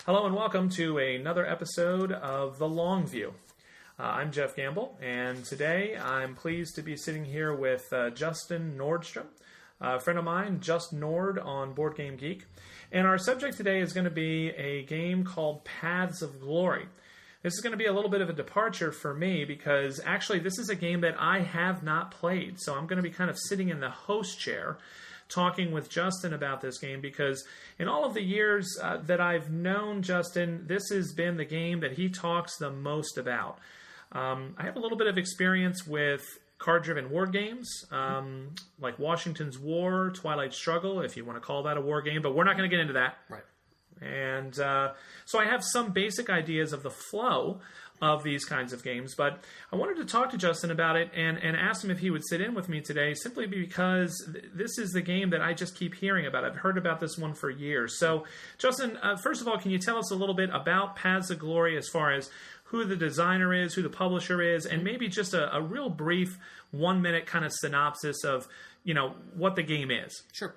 Hello and welcome to another episode of The Long View. I'm Jeff Gamble, and today I'm pleased to be sitting here with Justin Nordstrom, a friend of mine, Just Nord on Board Game Geek. And our subject today is going to be a game called Paths of Glory. This is going to be a little bit of a departure for me because actually this is a game that I have not played. So I'm going to be kind of sitting in the host chair talking with Justin about this game because in all of the years that I've known Justin, this has been the game that he talks the most about. I have a little bit of experience with card-driven war games, like Washington's War, Twilight Struggle, if you want to call that a war game, but we're not going to get into that. Right. And so I have some basic ideas of the flow of these kinds of games, but I wanted to talk to Justin about it and ask him if he would sit in with me today, simply because this is the game that I just keep hearing about. I've heard about this one for years. So, Justin, first of all, can you tell us a little bit about Paths of Glory as far as who the designer is, who the publisher is, and maybe just a real brief 1-minute kind of synopsis of, what the game is? Sure.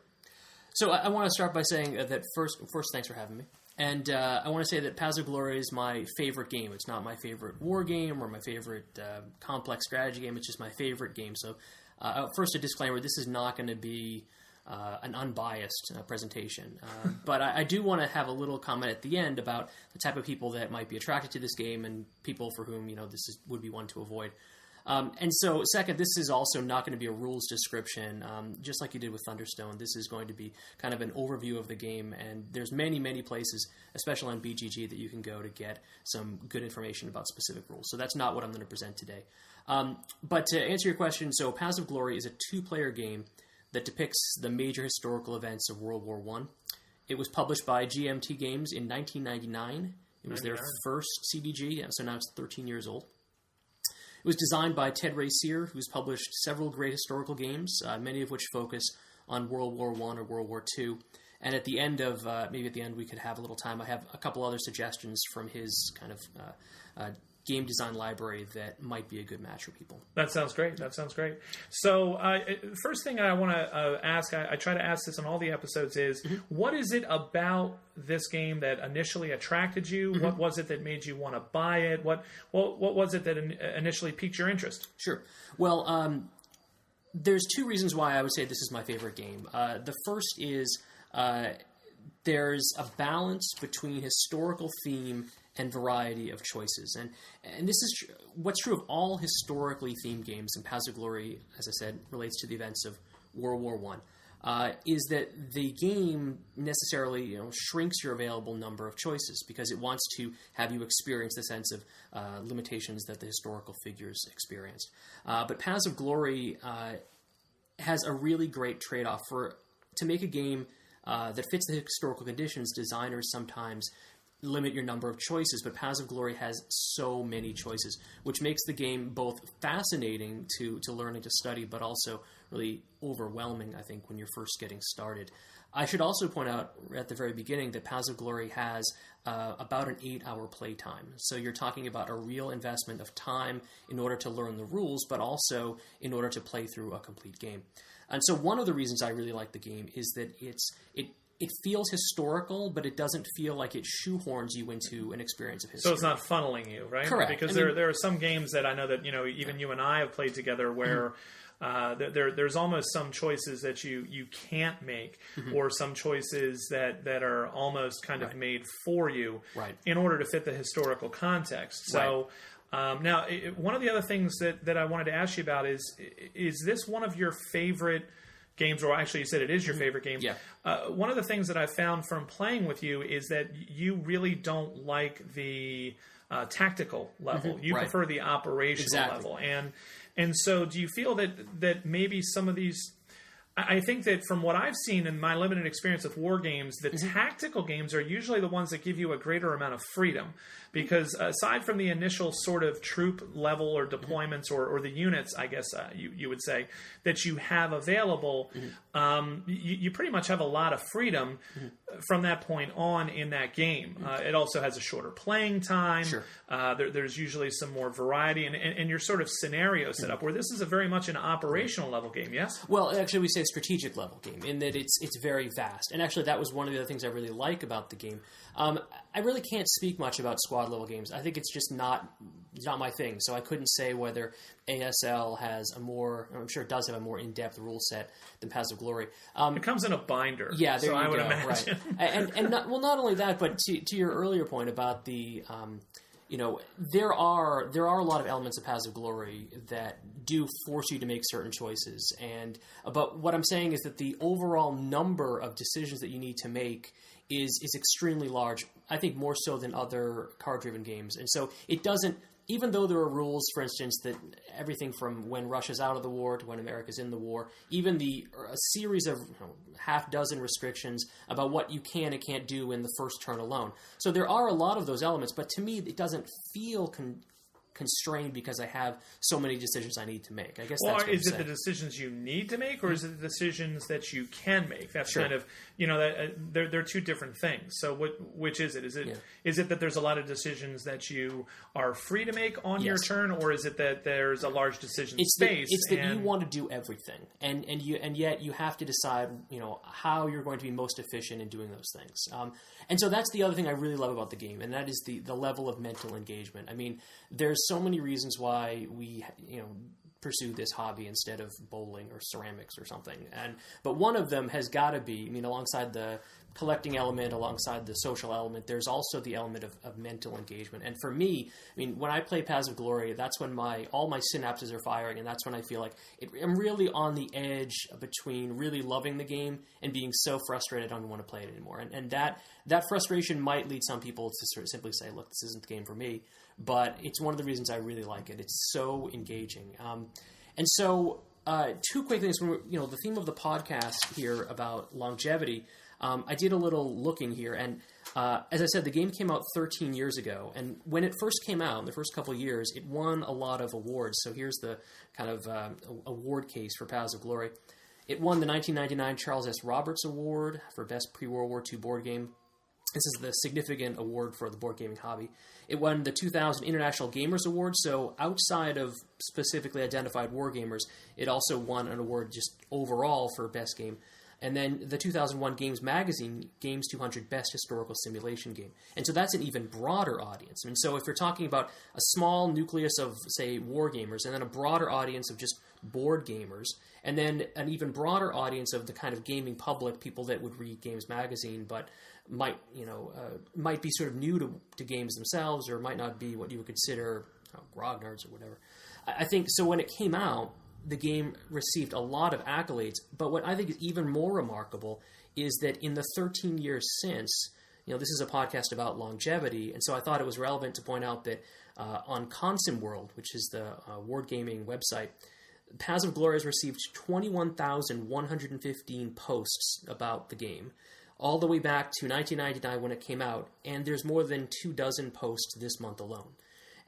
So I want to start by saying that first, thanks for having me. And I want to say that Paths of Glory is my favorite game. It's not my favorite war game or my favorite complex strategy game. It's just my favorite game. So first, a disclaimer, this is not going to be an unbiased presentation. But I do want to have a little comment at the end about the type of people that might be attracted to this game and people for whom would be one to avoid. And so, second, this is also not going to be a rules description, just like you did with Thunderstone. This is going to be kind of an overview of the game, and there's many, many places, especially on BGG, that you can go to get some good information about specific rules. So that's not what I'm going to present today. But to answer your question, so Paths of Glory is a 2-player game that depicts the major historical events of World War I. It was published by GMT Games in 1999. It was their first CBG, so now it's 13 years old. It was designed by Ted Raysier, who's published several great historical games, many of which focus on World War I or World War II. And at the end of, maybe at the end we could have a little time, I have a couple other suggestions from his kind of game design library that might be a good match for people. That sounds great. So first thing I want to ask, I try to ask this on all the episodes, is what is it about this game that initially attracted you? Mm-hmm. What was it that made you want to buy it? What was it that initially piqued your interest? Sure. Well, there's 2 reasons why I would say this is my favorite game. The first is there's a balance between historical theme and variety of choices. And this is what's true of all historically themed games, and Paths of Glory, as I said, relates to the events of World War I, is that the game necessarily shrinks your available number of choices because it wants to have you experience the sense of limitations that the historical figures experienced. But Paths of Glory has a really great trade-off. To make a game that fits the historical conditions, designers sometimes limit your number of choices, but Paths of Glory has so many choices, which makes the game both fascinating to learn and to study, but also really overwhelming, I think, when you're first getting started. I should also point out at the very beginning that Paths of Glory has about an 8-hour play time. So you're talking about a real investment of time in order to learn the rules, but also in order to play through a complete game. And so one of the reasons I really like the game is that it feels historical, but it doesn't feel like it shoehorns you into an experience of history. So it's not funneling you, right? Correct. Because there are some games that I know that even you and I have played together where there's almost some choices that you can't make, or some choices that are almost kind of made for you in order to fit the historical context. So now, one of the other things that I wanted to ask you about is this one of your favorite games, or actually you said it is your favorite game. Yeah. One of the things that I found from playing with you is that you really don't like the tactical level. You prefer the operational level. And so do you feel that maybe some of these... I think that from what I've seen in my limited experience with war games, the tactical games are usually the ones that give you a greater amount of freedom. Because aside from the initial sort of troop level or deployments or the units, I guess you would say, that you have available, you pretty much have a lot of freedom from that point on in that game. It also has a shorter playing time. Sure. There's usually some more variety, and your sort of scenario set up, where this is a very much an operational level game, yes? Well, actually, we say strategic level game in that it's very vast. And actually, that was one of the other things I really like about the game. I really can't speak much about squad level games. I think it's just not my thing. So I couldn't say whether ASL has I'm sure it does have a more in-depth rule set than Paths of Glory. It comes in a binder. Yeah, there so you I would go. imagine. Right. And not only that, but to your earlier point about the, there are a lot of elements of Paths of Glory that do force you to make certain choices. But what I'm saying is that the overall number of decisions that you need to make is extremely large. I think more so than other card-driven games. And so it doesn't, even though there are rules, for instance, that everything from when Russia's out of the war to when America's in the war, even a series of half dozen restrictions about what you can and can't do in the first turn alone. So there are a lot of those elements, but to me, it doesn't feel constrained because I have so many decisions I need to make. I guess that's what is it the decisions you need to make, or is it the decisions that you can make? That's kind of, they're two different things. So which is it? Is it that there's a lot of decisions that you are free to make on your turn, or is it that there's a large decision space? It's that you want to do everything, and yet you have to decide, how you're going to be most efficient in doing those things. And so that's the other thing I really love about the game, and that is the level of mental engagement. I mean, there's so many reasons why we, pursue this hobby instead of bowling or ceramics or something. But one of them has got to be, alongside the collecting element, alongside the social element, there's also the element of mental engagement. And for me, when I play Paths of Glory, that's when all my synapses are firing, and that's when I feel like I'm really on the edge between really loving the game and being so frustrated I don't want to play it anymore. And that frustration might lead some people to sort of simply say, look, this isn't the game for me. But it's one of the reasons I really like it. It's so engaging. And so two quick things. The theme of the podcast here about longevity, I did a little looking here. And as I said, the game came out 13 years ago. And when it first came out, in the first couple of years, it won a lot of awards. So here's the kind of award case for Paths of Glory. It won the 1999 Charles S. Roberts Award for Best Pre-World War II Board Game. This is the significant award for the board gaming hobby. It won the 2000 International Gamers Award, so outside of specifically identified war gamers, it also won an award just overall for best game. And then the 2001 Games Magazine Games 200 Best Historical Simulation Game. And so that's an even broader audience. So if you're talking about a small nucleus of, say, war gamers, and then a broader audience of just board gamers, and then an even broader audience of the kind of gaming public, people that would read Games Magazine, but might be sort of new to games themselves, or might not be what you would consider grog nerds or whatever. I think so. When it came out, the game received a lot of accolades. But what I think is even more remarkable is that in the 13 years since, this is a podcast about longevity, and so I thought it was relevant to point out that on Consim World, which is the ward gaming website, Paths of Glory has received 21,115 posts about the game, all the way back to 1999 when it came out, and there's more than 24 posts this month alone.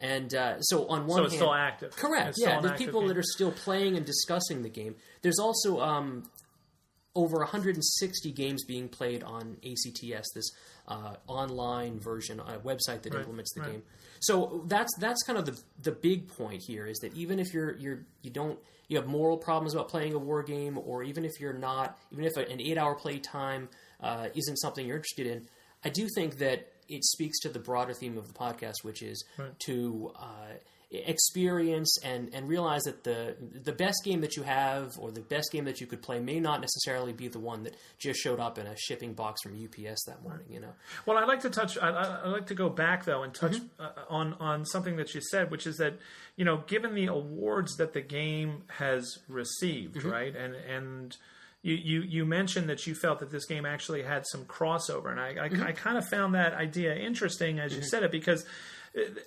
And so on one hand... So it's still active. Correct, there's people that are still playing and discussing the game. There's also over 160 games being played on ACTS, this online version, website that implements the game. So that's kind of the big point here, is that even if you have moral problems about playing a war game, or even if an 8-hour play time isn't something you're interested in, I do think that it speaks to the broader theme of the podcast, which is to experience and realize that the best game that you have, or the best game that you could play, may not necessarily be the one that just showed up in a shipping box from UPS that morning. Well, I'd like to touch. I'd like to go back though and touch on something that you said, which is that given the awards that the game has received, right, and You mentioned that you felt that this game actually had some crossover, and I kind of found that idea interesting as you said it, because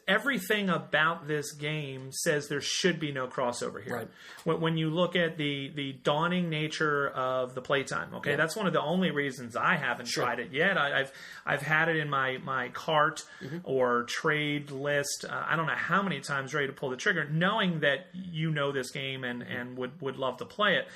everything about this game says there should be no crossover here. Right. When you look at the dawning nature of the playtime, that's one of the only reasons I haven't tried it yet. I've had it in my cart or trade list. I don't know how many times ready to pull the trigger, knowing that this game and would love to play it.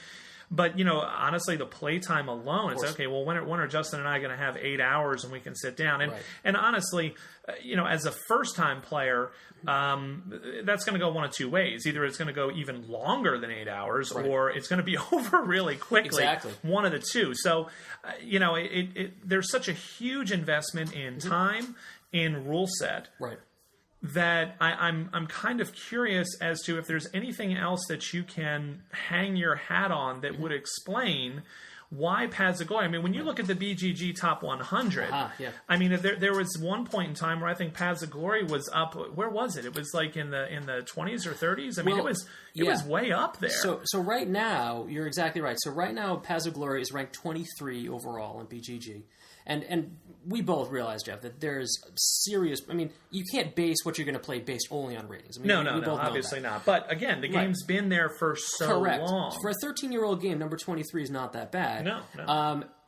But, honestly, the playtime alone, it's okay, well, when are Justin and I going to have 8 hours and we can sit down? And honestly, as a first-time player, that's going to go one of two ways. Either it's going to go even longer than 8 hours, or it's going to be over really quickly. Exactly. One of the two. So, there's such a huge investment in time, in rule set. Right. That I'm kind of curious as to if there's anything else that you can hang your hat on that would explain why Paths of Glory. I mean, when you look at the BGG Top 100, I mean, there was one point in time where I think Paths of Glory was up. Where was it? It was like in the 20s or 30s. I mean, it was way up there. So right now, you're exactly right. So right now, Paths of Glory is ranked 23 overall in BGG. And we both realize, Jeff, that there's serious... I mean, you can't base what you're going to play based only on ratings. I mean, no, obviously not. But again, the game's been there for so long. For a 13-year-old game, number 23 is not that bad. No.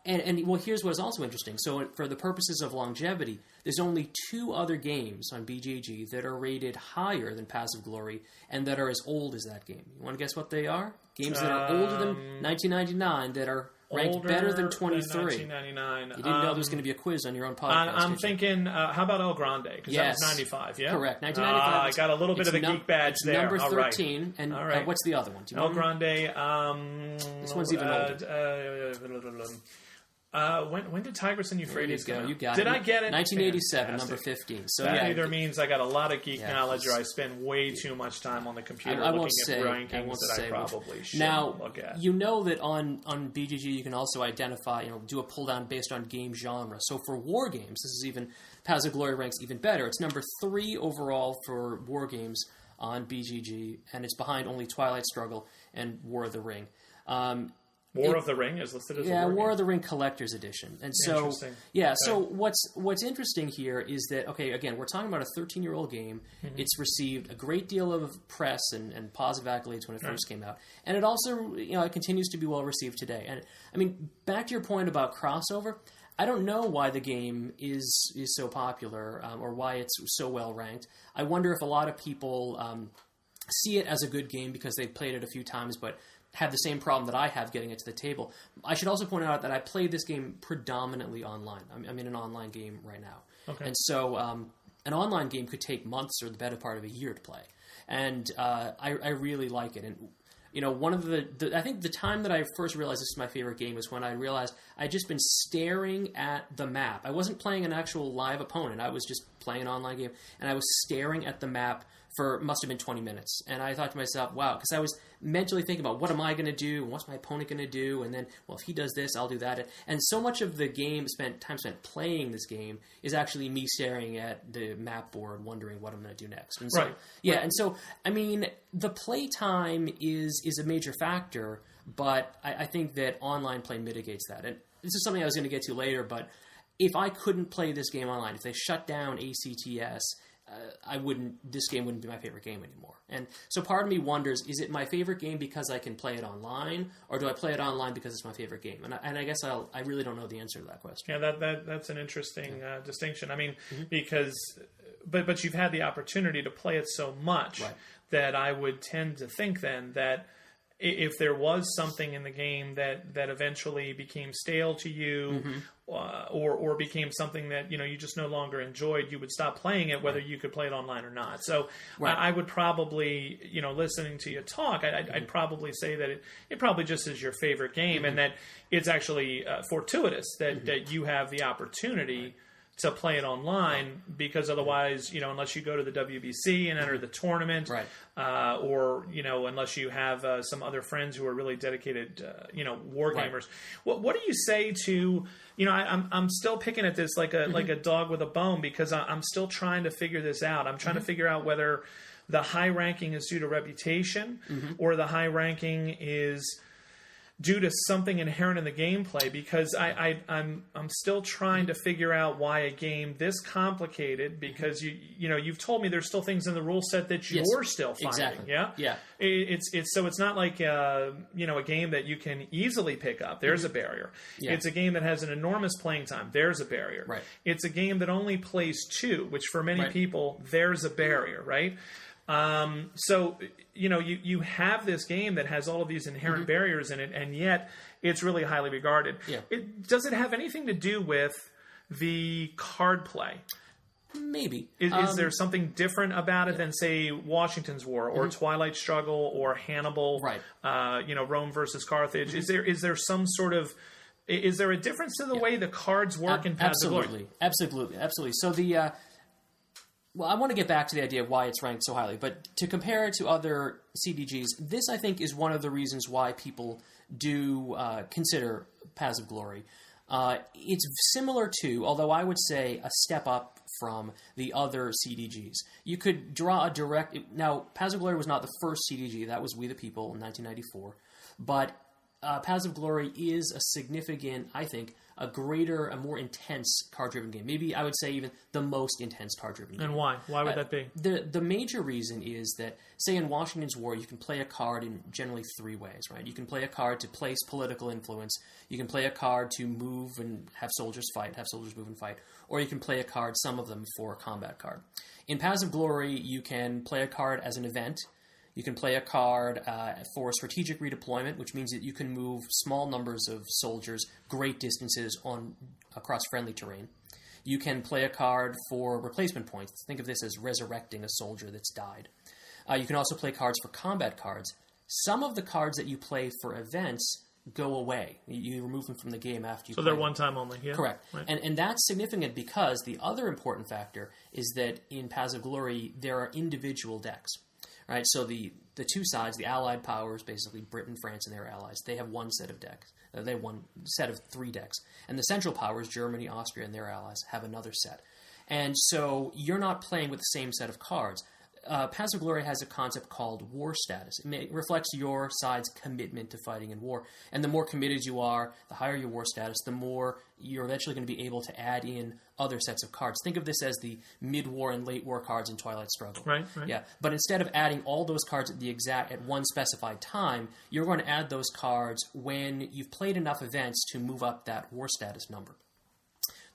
And well, here's what's also interesting. So for the purposes of longevity, there's only 2 other games on BGG that are rated higher than Paths of Glory and that are as old as that game. You want to guess what they are? Games that are older than 1999 that are... ranked better than 23. 1999. You didn't know there was going to be a quiz on your own podcast. I'm thinking, how about El Grande? Because that was 95, yeah? Correct. 1995. I got a little bit of a geek badge it's there. Number 13. And what's the other one? El Grande. This one's even older. When did Tigris and Euphrates go? out? You got did it. I get it? 1987, Fantastic. number 15. So that either means I got a lot of geek knowledge, or I spend way too much time on the computer looking at rankings that I probably shouldn't look at. You know that on BGG you can also identify, do a pull down based on game genre. So for war games, this is even Paths of Glory ranks even better. It's number 3 overall for war games on BGG, and it's behind only Twilight Struggle and War of the Ring. War of the Ring is listed as a war War of the Ring Collector's Edition. And so, so what's interesting here is that, okay, again, we're talking about a 13-year-old game. Mm-hmm. It's received a great deal of press and positive accolades when it first came out. And it also, it continues to be well received today. And, I mean, back to your point about crossover, I don't know why the game is so popular or why it's so well ranked. I wonder if a lot of people see it as a good game because they've played it a few times, but have the same problem that I have getting it to the table. I should also point out that I played this game predominantly online. I'm in an online game right now. Okay. And so an online game could take months or the better part of a year to play. And I really like it. And one of I think the time that I first realized this is my favorite game was when I realized I'd just been staring at the map. I wasn't playing an actual live opponent. I was just playing an online game, and I was staring at the map for must have been 20 minutes. And I thought to myself, wow, because I was mentally thinking about what am I going to do, and what's my opponent going to do, and then, well, if he does this, I'll do that. And so much of the time spent playing this game is actually me staring at the map board, wondering what I'm going to do next. And so, and so, I mean, the play time is a major factor, but I think that online play mitigates that. And this is something I was going to get to later, but if I couldn't play this game online, if they shut down ACTS, this game wouldn't be my favorite game anymore. And so part of me wonders, is it my favorite game because I can play it online, or do I play it online because it's my favorite game? And I guess I really don't know the answer to that question. Yeah, that's an interesting distinction. I mean, because, but you've had the opportunity to play it so much that I would tend to think then that if there was something in the game that eventually became stale to you, or became something that you just no longer enjoyed, you would stop playing it, whether you could play it online or not. So I would probably, listening to you talk, I'd probably say that it probably just is your favorite game, and that it's actually fortuitous that you have the opportunity to play it online, because otherwise, unless you go to the WBC and enter the tournament, or unless you have some other friends who are really dedicated, war gamers. What do you say to, I'm still picking at this like a dog with a bone, because I'm still trying to figure this out. I'm trying to figure out whether the high ranking is due to reputation, or the high ranking is due to something inherent in the gameplay, because I'm still trying to figure out why a game this complicated, because you've told me there's still things in the rule set that you're still finding. Exactly. Yeah. It's not like a game that you can easily pick up. There's a barrier. Yeah. It's a game that has an enormous playing time. There's a barrier. Right. It's a game that only plays 2, which for many people there's a barrier. Right. So, you have this game that has all of these inherent barriers in it, and yet it's really highly regarded. Yeah. Does it have anything to do with the card play? Maybe. Is there something different about it than, say, Washington's War or Twilight Struggle or Hannibal? Right. Rome versus Carthage. Is there some sort of... Is there a difference to the way the cards work in Paths of Glory? Absolutely. So well, I want to get back to the idea of why it's ranked so highly, but to compare it to other CDGs, this, I think, is one of the reasons why people do consider Paths of Glory. It's similar to, although I would say a step up from the other CDGs. You could draw a direct... Now, Paths of Glory was not the first CDG. That was We the People in 1994. But Paths of Glory is a significant, I think, a more intense card-driven game. Maybe I would say even the most intense card-driven game. And why? Why would that be? The major reason is that, say in Washington's War, you can play a card in generally three ways, right? You can play a card to place political influence, you can play a card to move and have soldiers move and fight, or you can play a card, some of them, for a combat card. In Paths of Glory, you can play a card as an event. You can play a card for strategic redeployment, which means that you can move small numbers of soldiers great distances across friendly terrain. You can play a card for replacement points. Think of this as resurrecting a soldier that's died. You can also play cards for combat cards. Some of the cards that you play for events go away. You remove them from the game after you play them. So they're one time only, yeah? Correct. Right. And that's significant because the other important factor is that in Paths of Glory, there are individual decks. Right, so the two sides, the Allied powers, basically Britain, France, and their allies, they have one set of decks. They have one set of three decks. And the Central powers, Germany, Austria, and their allies, have another set. And so you're not playing with the same set of cards. Paths of Glory has a concept called war status. It reflects your side's commitment to fighting in war. And the more committed you are, the higher your war status, the more you're eventually going to be able to add in other sets of cards. Think of this as the mid-war and late-war cards in Twilight Struggle. Right. Yeah, but instead of adding all those cards at one specified time, you're going to add those cards when you've played enough events to move up that war status number.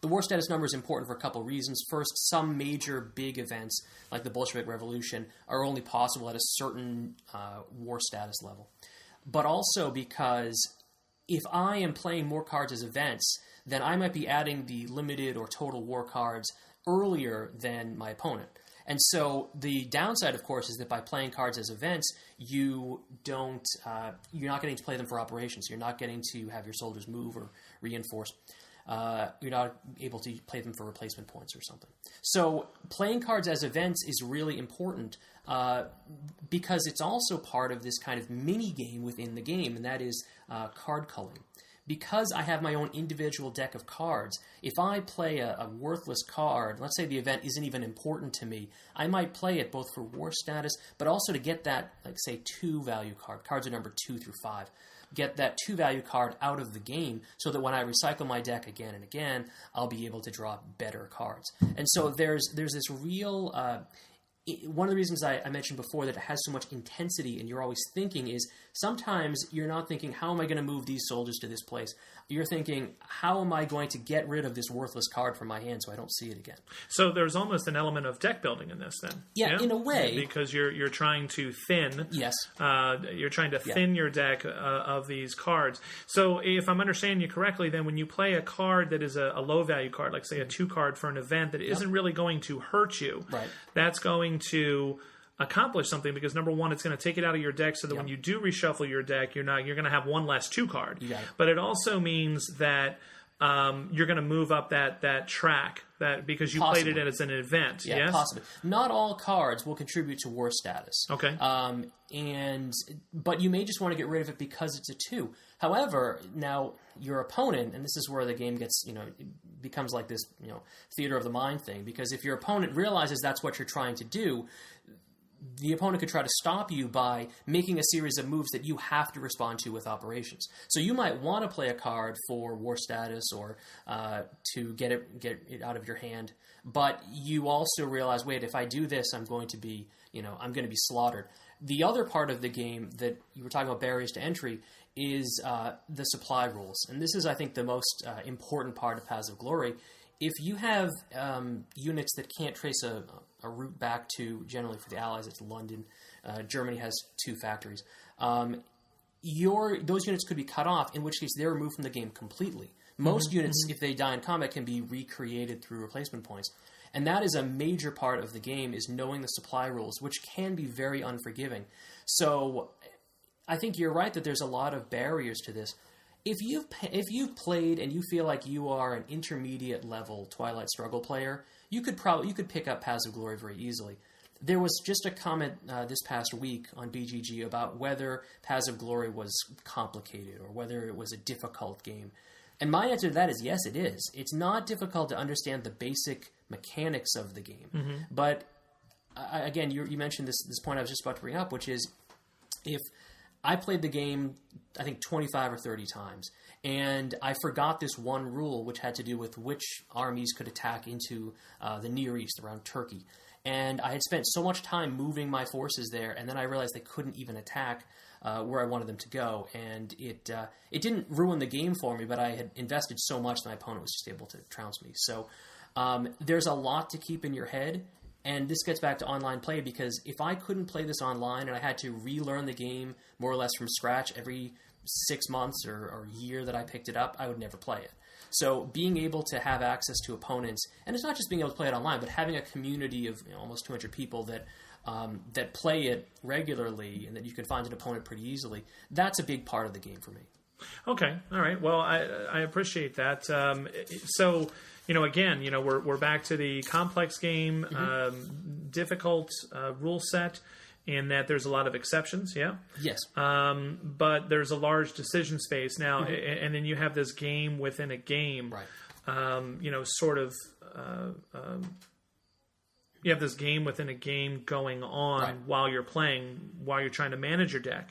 The war status number is important for a couple of reasons. First, some major big events, like the Bolshevik Revolution, are only possible at a certain war status level. But also because if I am playing more cards as events, then I might be adding the limited or total war cards earlier than my opponent. And so the downside, of course, is that by playing cards as events, you're not getting to play them for operations. You're not getting to have your soldiers move or reinforce. You're not able to play them for replacement points or something. So playing cards as events is really important because it's also part of this kind of mini game within the game, and that is card culling. Because I have my own individual deck of cards, if I play a worthless card, let's say the event isn't even important to me, I might play it both for war status, but also to get that, like, say, 2 value card. Cards are numbered 2 through 5. Get that 2 value card out of the game so that when I recycle my deck again and again, I'll be able to draw better cards. And so there's this real... one of the reasons I mentioned before that it has so much intensity and you're always thinking is sometimes you're not thinking, how am I going to move these soldiers to this place? You're thinking, how am I going to get rid of this worthless card from my hand so I don't see it again? So there's almost an element of deck building in this then. Yeah, in a way. Because you're trying to thin. Yes. You're trying to thin your deck of these cards. So if I'm understanding you correctly, then when you play a card that is a low value card, like say a 2 card for an event that isn't really going to hurt you, right, that's going to accomplish something because number one, it's going to take it out of your deck so that when you do reshuffle your deck, you're going to have one less 2 card. But it also means that you're going to move up that track that because you played it as an event. Yeah, yes? Possibly. Not all cards will contribute to war status. Okay. But you may just want to get rid of it because it's a 2. However, now your opponent, and this is where the game gets, it becomes like this, theater of the mind thing, because if your opponent realizes that's what you're trying to do, the opponent could try to stop you by making a series of moves that you have to respond to with operations. So you might want to play a card for war status or to get it out of your hand, but you also realize, wait, if I do this, I'm going to be slaughtered. The other part of the game that you were talking about, barriers to entry, is the supply rules. And this is, I think, the most important part of Paths of Glory. If you have units that can't trace a route back to, generally for the Allies, it's London. Germany has 2 factories. Those units could be cut off, in which case they're removed from the game completely. Most units, if they die in combat, can be recreated through replacement points. And that is a major part of the game, is knowing the supply rules, which can be very unforgiving. So I think you're right that there's a lot of barriers to this. If you've played and you feel like you are an intermediate level Twilight Struggle player, you could pick up Paths of Glory very easily. There was just a comment this past week on BGG about whether Paths of Glory was complicated or whether it was a difficult game. And my answer to that is yes, it is. It's not difficult to understand the basic mechanics of the game. But again, you mentioned this point I was just about to bring up, which is if I played the game, I think 25 or 30 times, and I forgot this one rule, which had to do with which armies could attack into the Near East, around Turkey. And I had spent so much time moving my forces there, and then I realized they couldn't even attack where I wanted them to go. And it didn't ruin the game for me, but I had invested so much that my opponent was just able to trounce me. So there's a lot to keep in your head. And this gets back to online play, because if I couldn't play this online and I had to relearn the game more or less from scratch every 6 months or year that I picked it up, I would never play it. So being able to have access to opponents, and it's not just being able to play it online, but having a community of almost 200 people that play it regularly and that you can find an opponent pretty easily, that's a big part of the game for me. Okay, all right. Well, I appreciate that. So, again, we're back to the complex game, difficult rule set, in that there's a lot of exceptions, yeah? Yes. But there's a large decision space now, and then you have this game within a game, right. sort of... you have this game within a game going on right. while you're playing, while you're trying to manage your deck,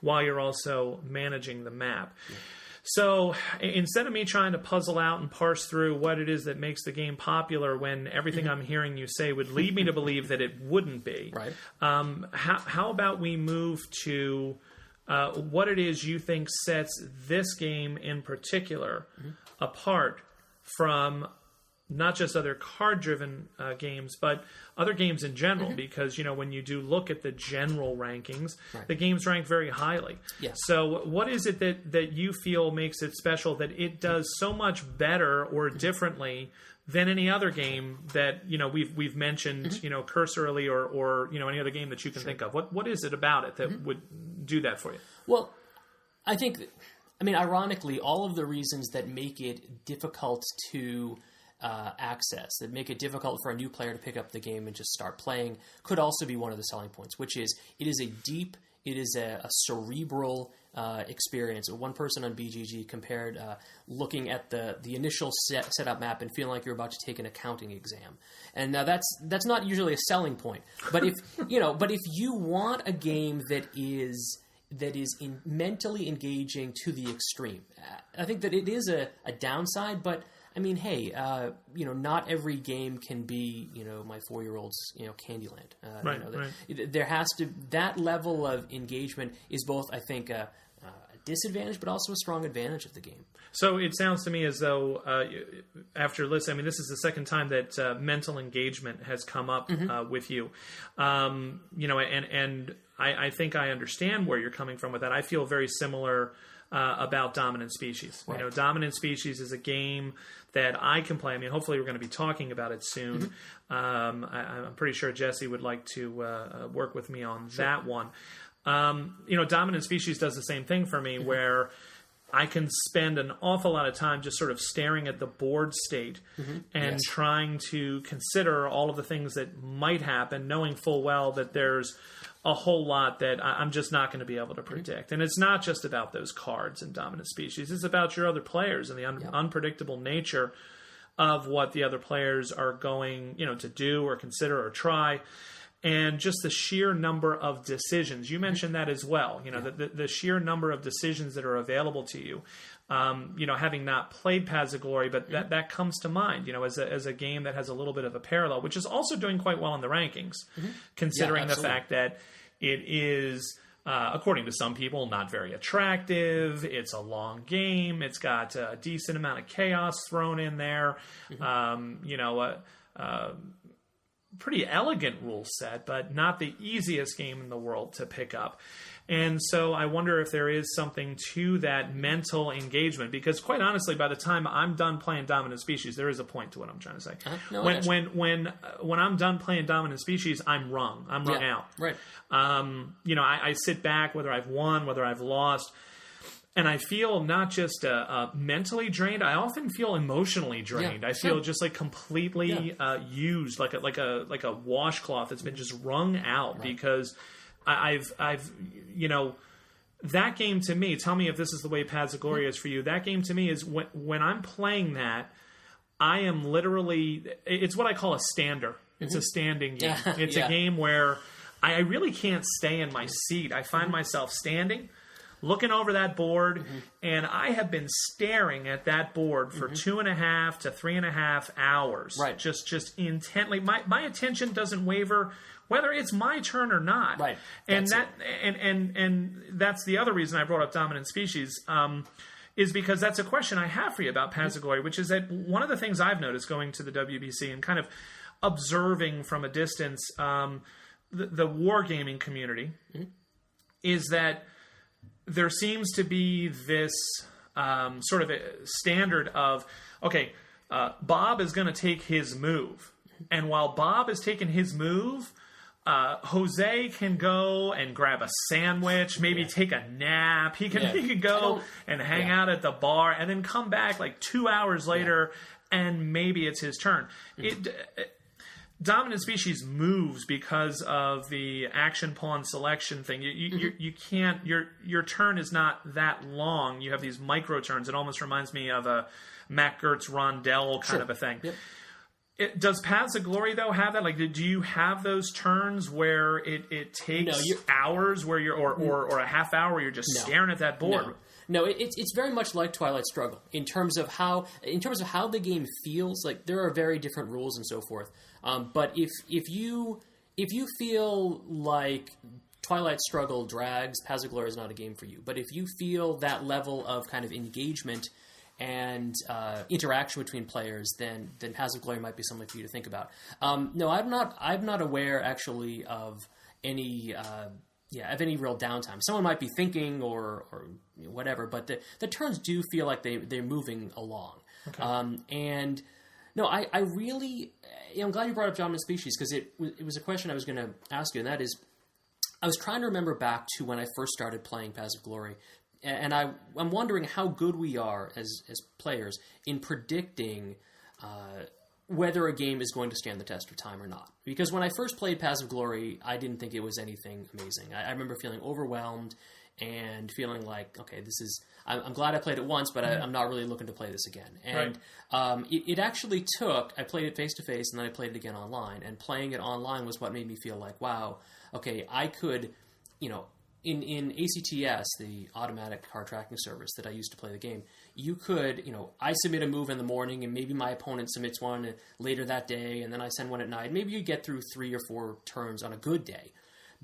while you're also managing the map. Yeah. So instead of me trying to puzzle out and parse through what it is that makes the game popular, when everything I'm hearing you say would lead me to believe that it wouldn't be, right. How about we move to what it is you think sets this game in particular apart from not just other card-driven games, but other games in general, because, when you do look at the general rankings, right. the games rank very highly. Yes. So what is it that you feel makes it special, that it does so much better or differently than any other game that, we've mentioned, cursorily or any other game that you can think of? What is it about it that would do that for you? Well, I think, ironically, all of the reasons that make it difficult to access, that make it difficult for a new player to pick up the game and just start playing, could also be one of the selling points, which is it is a cerebral experience. One person on BGG compared looking at the initial setup map and feeling like you're about to take an accounting exam. And now that's not usually a selling point. But if if you want a game that is mentally engaging to the extreme, I think that it is a downside, but not every game can be, my 4-year-old's, Candyland. Right. There has to, that level of engagement is both, I think, a disadvantage, but also a strong advantage of the game. So it sounds to me as though, after listening, this is the second time that mental engagement has come up with you. And I think I understand where you're coming from with that. I feel very similar about Dominant Species. Right. Dominant Species is a game that I can play. Hopefully we're going to be talking about it soon. I'm pretty sure Jesse would like to work with me on that one. Dominant Species does the same thing for me, where I can spend an awful lot of time just sort of staring at the board state and trying to consider all of the things that might happen, knowing full well that there's a whole lot that I'm just not going to be able to predict. And it's not just about those cards in Dominant Species. It's about your other players and the unpredictable nature of what the other players are going, to do or consider or try. And just the sheer number of decisions. You mentioned that as well. The sheer number of decisions that are available to you. Having not played Paths of Glory, but that comes to mind, as a game that has a little bit of a parallel, which is also doing quite well in the rankings, considering the fact that it is, according to some people, not very attractive. It's a long game. It's got a decent amount of chaos thrown in there. pretty elegant rule set, but not the easiest game in the world to pick up. And so I wonder if there is something to that mental engagement, because quite honestly, by the time I'm done playing Dominant Species, there is a point to what I'm trying to say. No, when I'm done playing Dominant Species, I'm wrung out. Right. I sit back, whether I've won, whether I've lost, and I feel not just mentally drained. I often feel emotionally drained. I feel just like completely used, like a washcloth that's been just wrung out because I've that game to me. Tell me if this is the way Paths of Glory is for you. That game to me is when I'm playing that, I am literally. It's what I call a stander. It's a standing game. It's a game where I really can't stay in my seat. I find myself standing, looking over that board, and I have been staring at that board for 2.5 to 3.5 hours. Right. Just intently. My attention doesn't waver whether it's my turn or not. Right. And that's the other reason I brought up Dominant Species. Is because that's a question I have for you about Paths of Glory, which is that one of the things I've noticed going to the WBC and kind of observing from a distance the wargaming community is that there seems to be this sort of a standard of, okay, Bob is going to take his move. And while Bob is taking his move, Jose can go and grab a sandwich, maybe take a nap. He can go and hang out at the bar and then come back like 2 hours later and maybe it's his turn. Dominant Species moves because of the action pawn selection thing. You can't. Your turn is not that long. You have these micro turns. It almost reminds me of a Matt Gertz Rondell kind of a thing. Yep. Does Paths of Glory though have that? Like, do you have those turns where it takes hours, where you're or a half hour where you're just staring at that board? No, it's very much like Twilight Struggle in terms of how the game feels. Like, there are very different rules and so forth. But if you feel like Twilight Struggle drags, Paths of Glory is not a game for you. But if you feel that level of kind of engagement and interaction between players, then Paths of Glory might be something for you to think about. No, I'm not aware actually of any real downtime. Someone might be thinking or whatever, but the turns do feel like they're moving along. Okay. And no, I really, I'm glad you brought up Dominant Species, because it was a question I was going to ask you, and that is, I was trying to remember back to when I first started playing Paths of Glory, and I'm wondering how good we are as players in predicting whether a game is going to stand the test of time or not. Because when I first played Paths of Glory, I didn't think it was anything amazing. I remember feeling overwhelmed and feeling like, okay, this is... I'm glad I played it once, but I'm not really looking to play this again. And it actually took... I played it face-to-face, and then I played it again online. And playing it online was what made me feel like, wow, okay, I could... In ACTS, the automatic card tracking service that I used to play the game, you could, I submit a move in the morning and maybe my opponent submits one later that day, and then I send one at night. Maybe you get through 3 or 4 turns on a good day.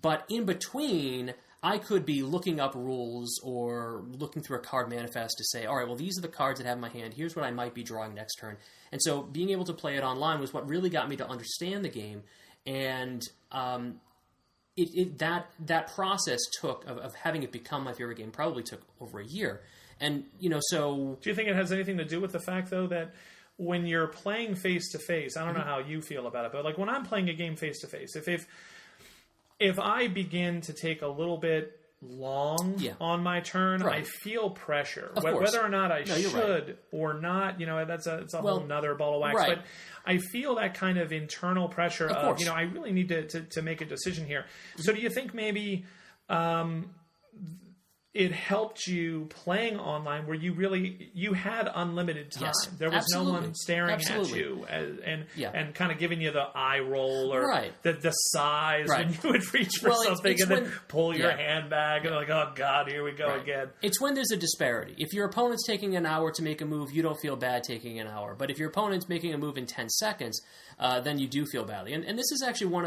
But in between, I could be looking up rules or looking through a card manifest to say, all right, well, these are the cards that I have in my hand. Here's what I might be drawing next turn. And so being able to play it online was what really got me to understand the game. And that process of having it become my favorite game probably took over a year. And, so... Do you think it has anything to do with the fact, though, that when you're playing face-to-face, I don't know how you feel about it, but like when I'm playing a game face-to-face, if I begin to take a little bit long on my turn, I feel pressure. Whether or not I should or not, it's a whole nother ball of wax. Right. But I feel that kind of internal pressure of I really need to make a decision here. Mm-hmm. So do you think maybe it helped you playing online where you had unlimited time? Yes, there was no one staring at you and kind of giving you the eye roll or the sighs when you would reach for something and then pull your hand back and like, oh God, here we go again. It's when there's a disparity. If your opponent's taking an hour to make a move, you don't feel bad taking an hour. But if your opponent's making a move in 10 seconds, then you do feel badly. And this is actually one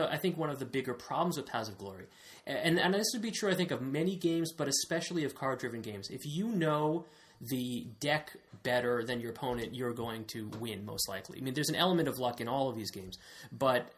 of the bigger problems with Paths of Glory. And this would be true, I think, of many games, but especially of card-driven games. If you know the deck better than your opponent, you're going to win most likely. I mean, there's an element of luck in all of these games, but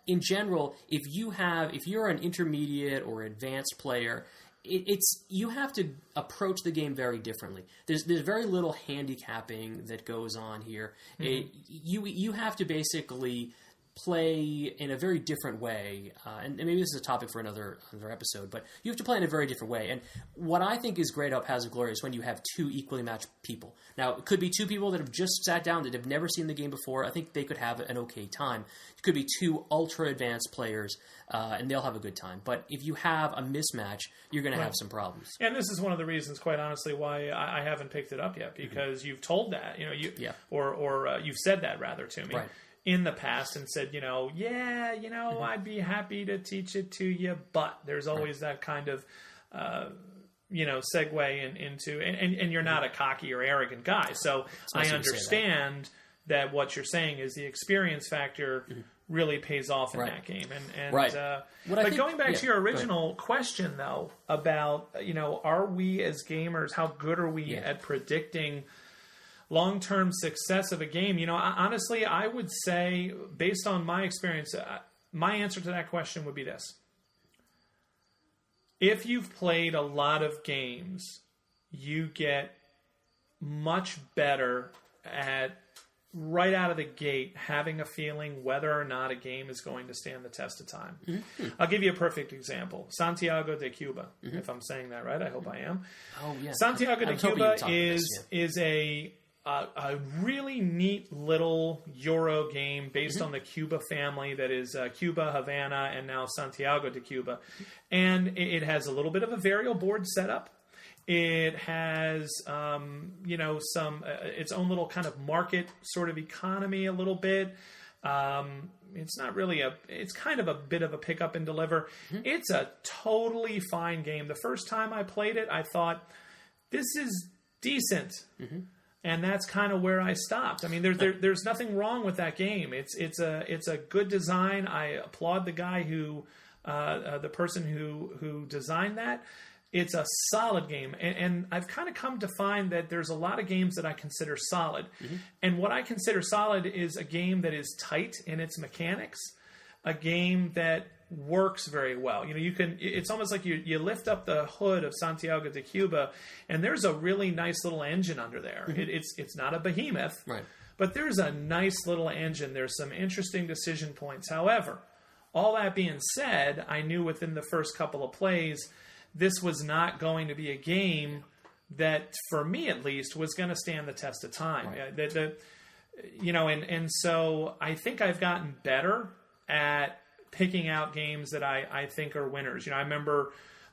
in general, if you're an intermediate or advanced player, you have to approach the game very differently. There's very little handicapping that goes on here. Mm-hmm. You have to basically play in a very different way, and maybe this is a topic for another episode, but you have to play in a very different way. And what I think is great about Paths of Glory is when you have two equally matched people. Now, it could be two people that have just sat down, that have never seen the game before. I think they could have an okay time. It could be two ultra-advanced players, and they'll have a good time. But if you have a mismatch, you're going to have some problems. And this is one of the reasons, quite honestly, why I haven't picked it up yet, because you've told that, or you've said that, rather, to me. Right. In the past, and said, I'd be happy to teach it to you, but there's always that kind of, segue into, and you're not a cocky or arrogant guy. So I understand that what you're saying is the experience factor really pays off in that game. But going back to your original question, though, about, are we as gamers, how good are we at predicting long-term success of a game? Honestly, I would say, based on my experience, my answer to that question would be this. If you've played a lot of games, you get much better at, right out of the gate, having a feeling whether or not a game is going to stand the test of time. Mm-hmm. I'll give you a perfect example. Santiago de Cuba, if I'm saying that right. I hope I am. Oh, yeah. Santiago de Cuba is a really neat little Euro game based on the Cuba family that is Cuba, Havana, and now Santiago de Cuba. And it has a little bit of a variable board setup. It has, some its own little kind of market sort of economy a little bit. It's not really it's kind of a bit of a pick up and deliver. Mm-hmm. It's a totally fine game. The first time I played it, I thought, this is decent. Mm-hmm. And that's kind of where I stopped. I mean, there's nothing wrong with that game. It's a good design. I applaud the guy the person who designed that. It's a solid game, and I've kind of come to find that there's a lot of games that I consider solid. Mm-hmm. And what I consider solid is a game that is tight in its mechanics, a game that works very well. It's almost like you lift up the hood of Santiago de Cuba, and there's a really nice little engine under there. Mm-hmm. It's not a behemoth, right? But there's a nice little engine. There's some interesting decision points. However, all that being said, I knew within the first couple of plays, this was not going to be a game that, for me at least, was going to stand the test of time. Right. And so I think I've gotten better at picking out games that I think are winners. I remember,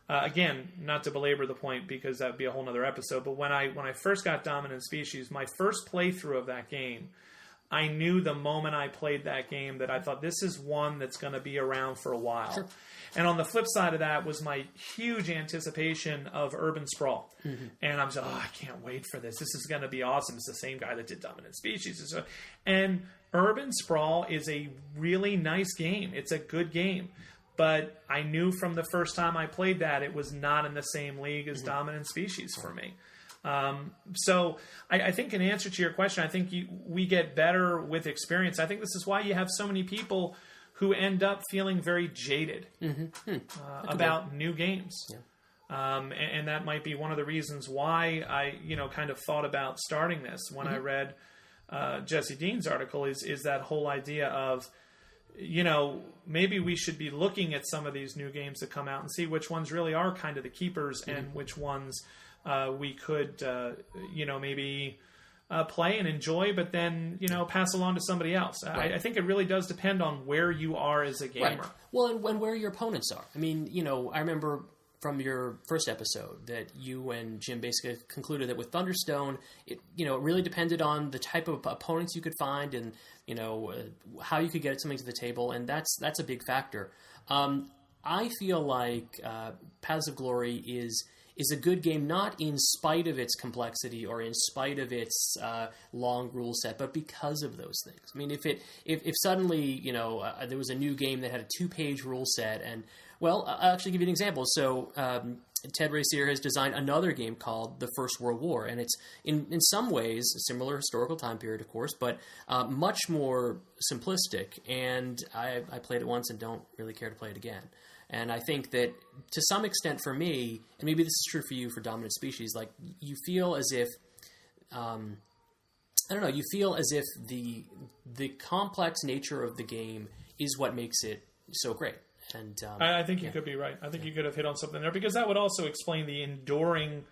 again, not to belabor the point because that would be a whole nother episode, but when I first got Dominant Species, my first playthrough of that game, I knew the moment I played that game that I thought, this is one that's going to be around for a while. Sure. And on the flip side of that was my huge anticipation of Urban Sprawl. Mm-hmm. And I'm just, I can't wait for this. This is going to be awesome. It's the same guy that did Dominant Species. And Urban Sprawl is a really nice game. It's a good game. But I knew from the first time I played that it was not in the same league as Dominant Species for me. So I think in answer to your question, I think we get better with experience. I think this is why you have so many people who end up feeling very jaded about new games. Yeah. And that might be one of the reasons why I, kind of thought about starting this when I read Jesse Dean's article is that whole idea of, maybe we should be looking at some of these new games that come out and see which ones really are kind of the keepers and which ones we could, maybe play and enjoy, but then, pass along to somebody else. Right. I think it really does depend on where you are as a gamer. Right. Well, and where your opponents are. I mean, I remember from your first episode that you and Jim basically concluded that with Thunderstone, it really depended on the type of opponents you could find and, how you could get something to the table, and that's a big factor. I feel like Paths of Glory is a good game, not in spite of its complexity or in spite of its long rule set, but because of those things. I mean, if suddenly, there was a new game that had a 2-page rule set and, well, I'll actually give you an example. So Ted Racier has designed another game called The First World War, and it's in some ways a similar historical time period, of course, but much more simplistic. And I played it once and don't really care to play it again. And I think that to some extent for me, and maybe this is true for you for Dominant Species, like you feel as if I don't know, you feel as if the complex nature of the game is what makes it so great. And I think you could be right. I think you could have hit on something there, because that would also explain the enduring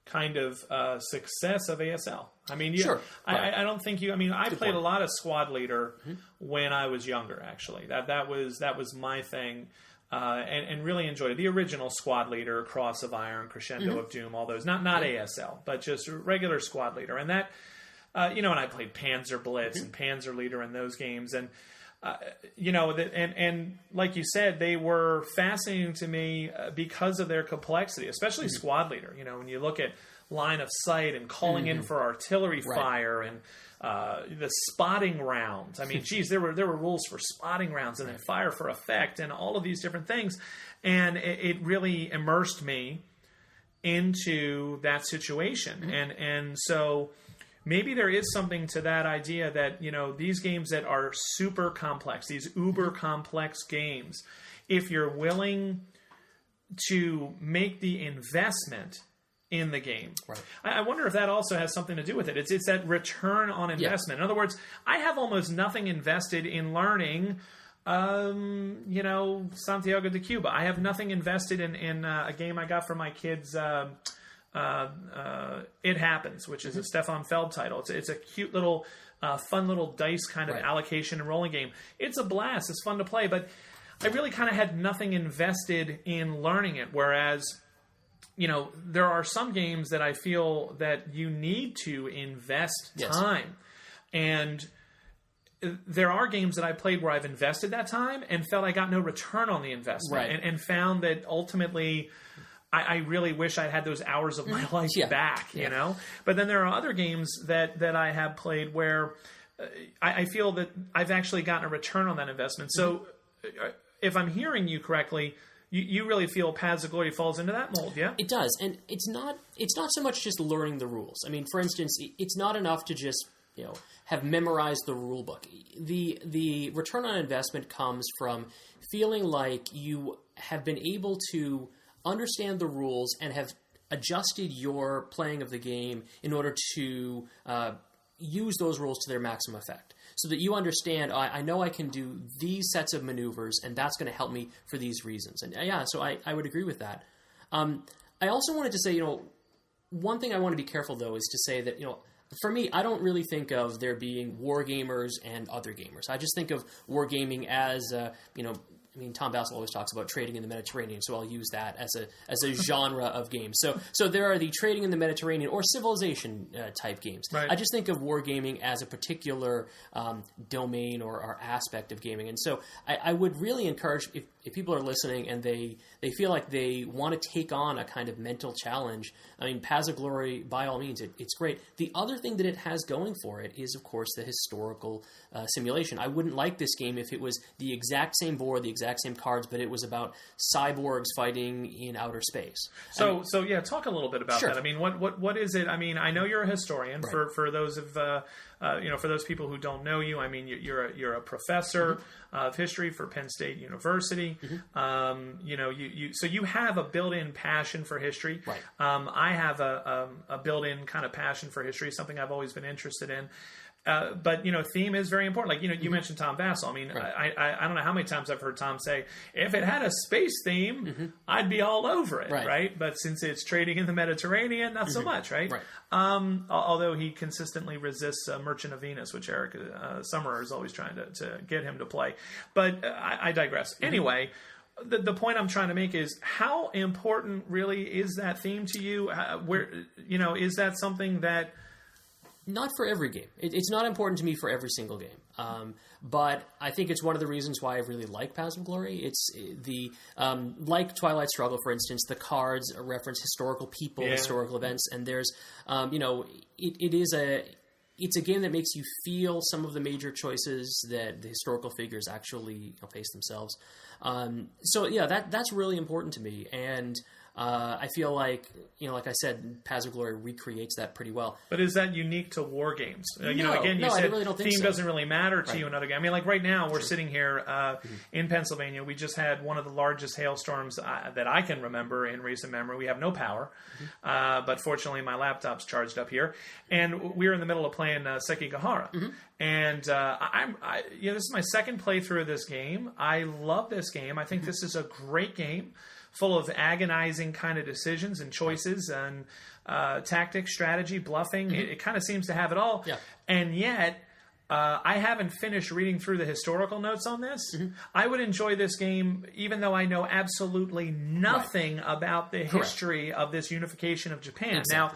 kind of success of ASL. I mean, sure. I don't think you. I mean, I played a lot of Squad Leader when I was younger. Actually, that was my thing, and really enjoyed it. The original Squad Leader, Cross of Iron, Crescendo of Doom, all those. Not ASL, but just regular Squad Leader, and that. And I played Panzer Blitz and Panzer Leader in those games, and and like you said, they were fascinating to me because of their complexity, especially Squad Leader. When you look at line of sight and calling in for artillery fire and the spotting rounds. I mean, geez, there were rules for spotting rounds and then fire for effect and all of these different things, and it really immersed me into that situation, and so. Maybe there is something to that idea that, these games that are super complex, these uber complex games, if you're willing to make the investment in the game. Right. I wonder if that also has something to do with it. It's that return on investment. Yeah. In other words, I have almost nothing invested in learning Santiago de Cuba. I have nothing invested in a game I got for my kids, It Happens, which is a Stefan Feld title. It's a cute little, fun little dice kind of allocation and rolling game. It's a blast. It's fun to play, but I really kind of had nothing invested in learning it. Whereas, there are some games that I feel that you need to invest time. And there are games that I played where I've invested that time and felt I got no return on the investment, and found that ultimately I really wish I had those hours of my life back, But then there are other games that I have played where I feel that I've actually gotten a return on that investment. So if I'm hearing you correctly, you really feel Paths of Glory falls into that mold, yeah? It does, and it's not so much just learning the rules. I mean, for instance, it's not enough to just have memorized the rule book. The return on investment comes from feeling like you have been able to understand the rules and have adjusted your playing of the game in order to use those rules to their maximum effect. So that you understand, I know I can do these sets of maneuvers, and that's going to help me for these reasons. And so I would agree with that. I also wanted to say, one thing I want to be careful, though, is to say that, for me, I don't really think of there being war gamers and other gamers. I just think of wargaming as, Tom Vasel always talks about trading in the Mediterranean, so I'll use that as a genre of games. So there are the trading in the Mediterranean or civilization type games. Right. I just think of wargaming as a particular domain or aspect of gaming. And so I would really encourage, if people are listening and they feel like they want to take on a kind of mental challenge, Paths of Glory, by all means, it's great. The other thing that it has going for it is, of course, the historical simulation. I wouldn't like this game if it was the exact same board, the exact same cards, but it was about cyborgs fighting in outer space. So talk a little bit about that. I mean, what is it? I mean, I know you're a historian. Right. For those of for those people who don't know you, I mean, you're a professor of history for Penn State University. So you have a built-in passion for history. Right. I have a built-in kind of passion for history, something I've always been interested in. But theme is very important. Like you mentioned Tom Vasel. I mean, I don't know how many times I've heard Tom say, if it had a space theme, I'd be all over it, right? But since it's trading in the Mediterranean, not so much, right? Although he consistently resists Merchant of Venus, which Eric Summerer is always trying to get him to play. But I digress. Anyway. The point I'm trying to make is, how important really is that theme to you? Is that something that... Not for every game. It's not important to me for every single game. But I think it's one of the reasons why I really like Paths of Glory. It's like Twilight Struggle, for instance, the cards reference historical people, historical events, and there's, it's a game that makes you feel some of the major choices that the historical figures actually face themselves. That's really important to me. And I feel like, like I said, Paths of Glory recreates that pretty well. But is that unique to war games? You I said really don't think theme so. Doesn't really matter to you in other games. I mean, like right now, we're sitting here in Pennsylvania. We just had one of the largest hailstorms that I can remember in recent memory. We have no power, but fortunately, my laptop's charged up here, and we're in the middle of playing Sekigahara. And this is my second playthrough of this game. I love this game. I think this is a great game, full of agonizing kind of decisions and choices and tactics, strategy, bluffing. It kind of seems to have it all. Yeah. And yet, I haven't finished reading through the historical notes on this. I would enjoy this game even though I know absolutely nothing about the history of this unification of Japan. Exactly. Now,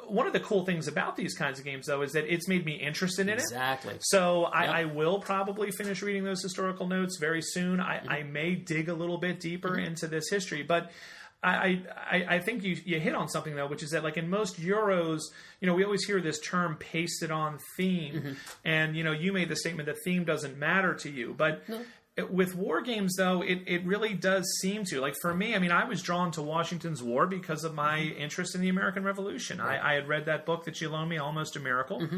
one of the cool things about these kinds of games, though, is that it's made me interested in it. Exactly. So I will probably finish reading those historical notes very soon. I may dig a little bit deeper into this history, but I think you hit on something, though, which is that, like, in most Euros, we always hear this term pasted on theme. And, you made the statement that theme doesn't matter to you. But with war games, though, it really does seem to. Like, for me, I mean, I was drawn to Washington's War because of my interest in the American Revolution. I had read that book that you loaned me, Almost a Miracle.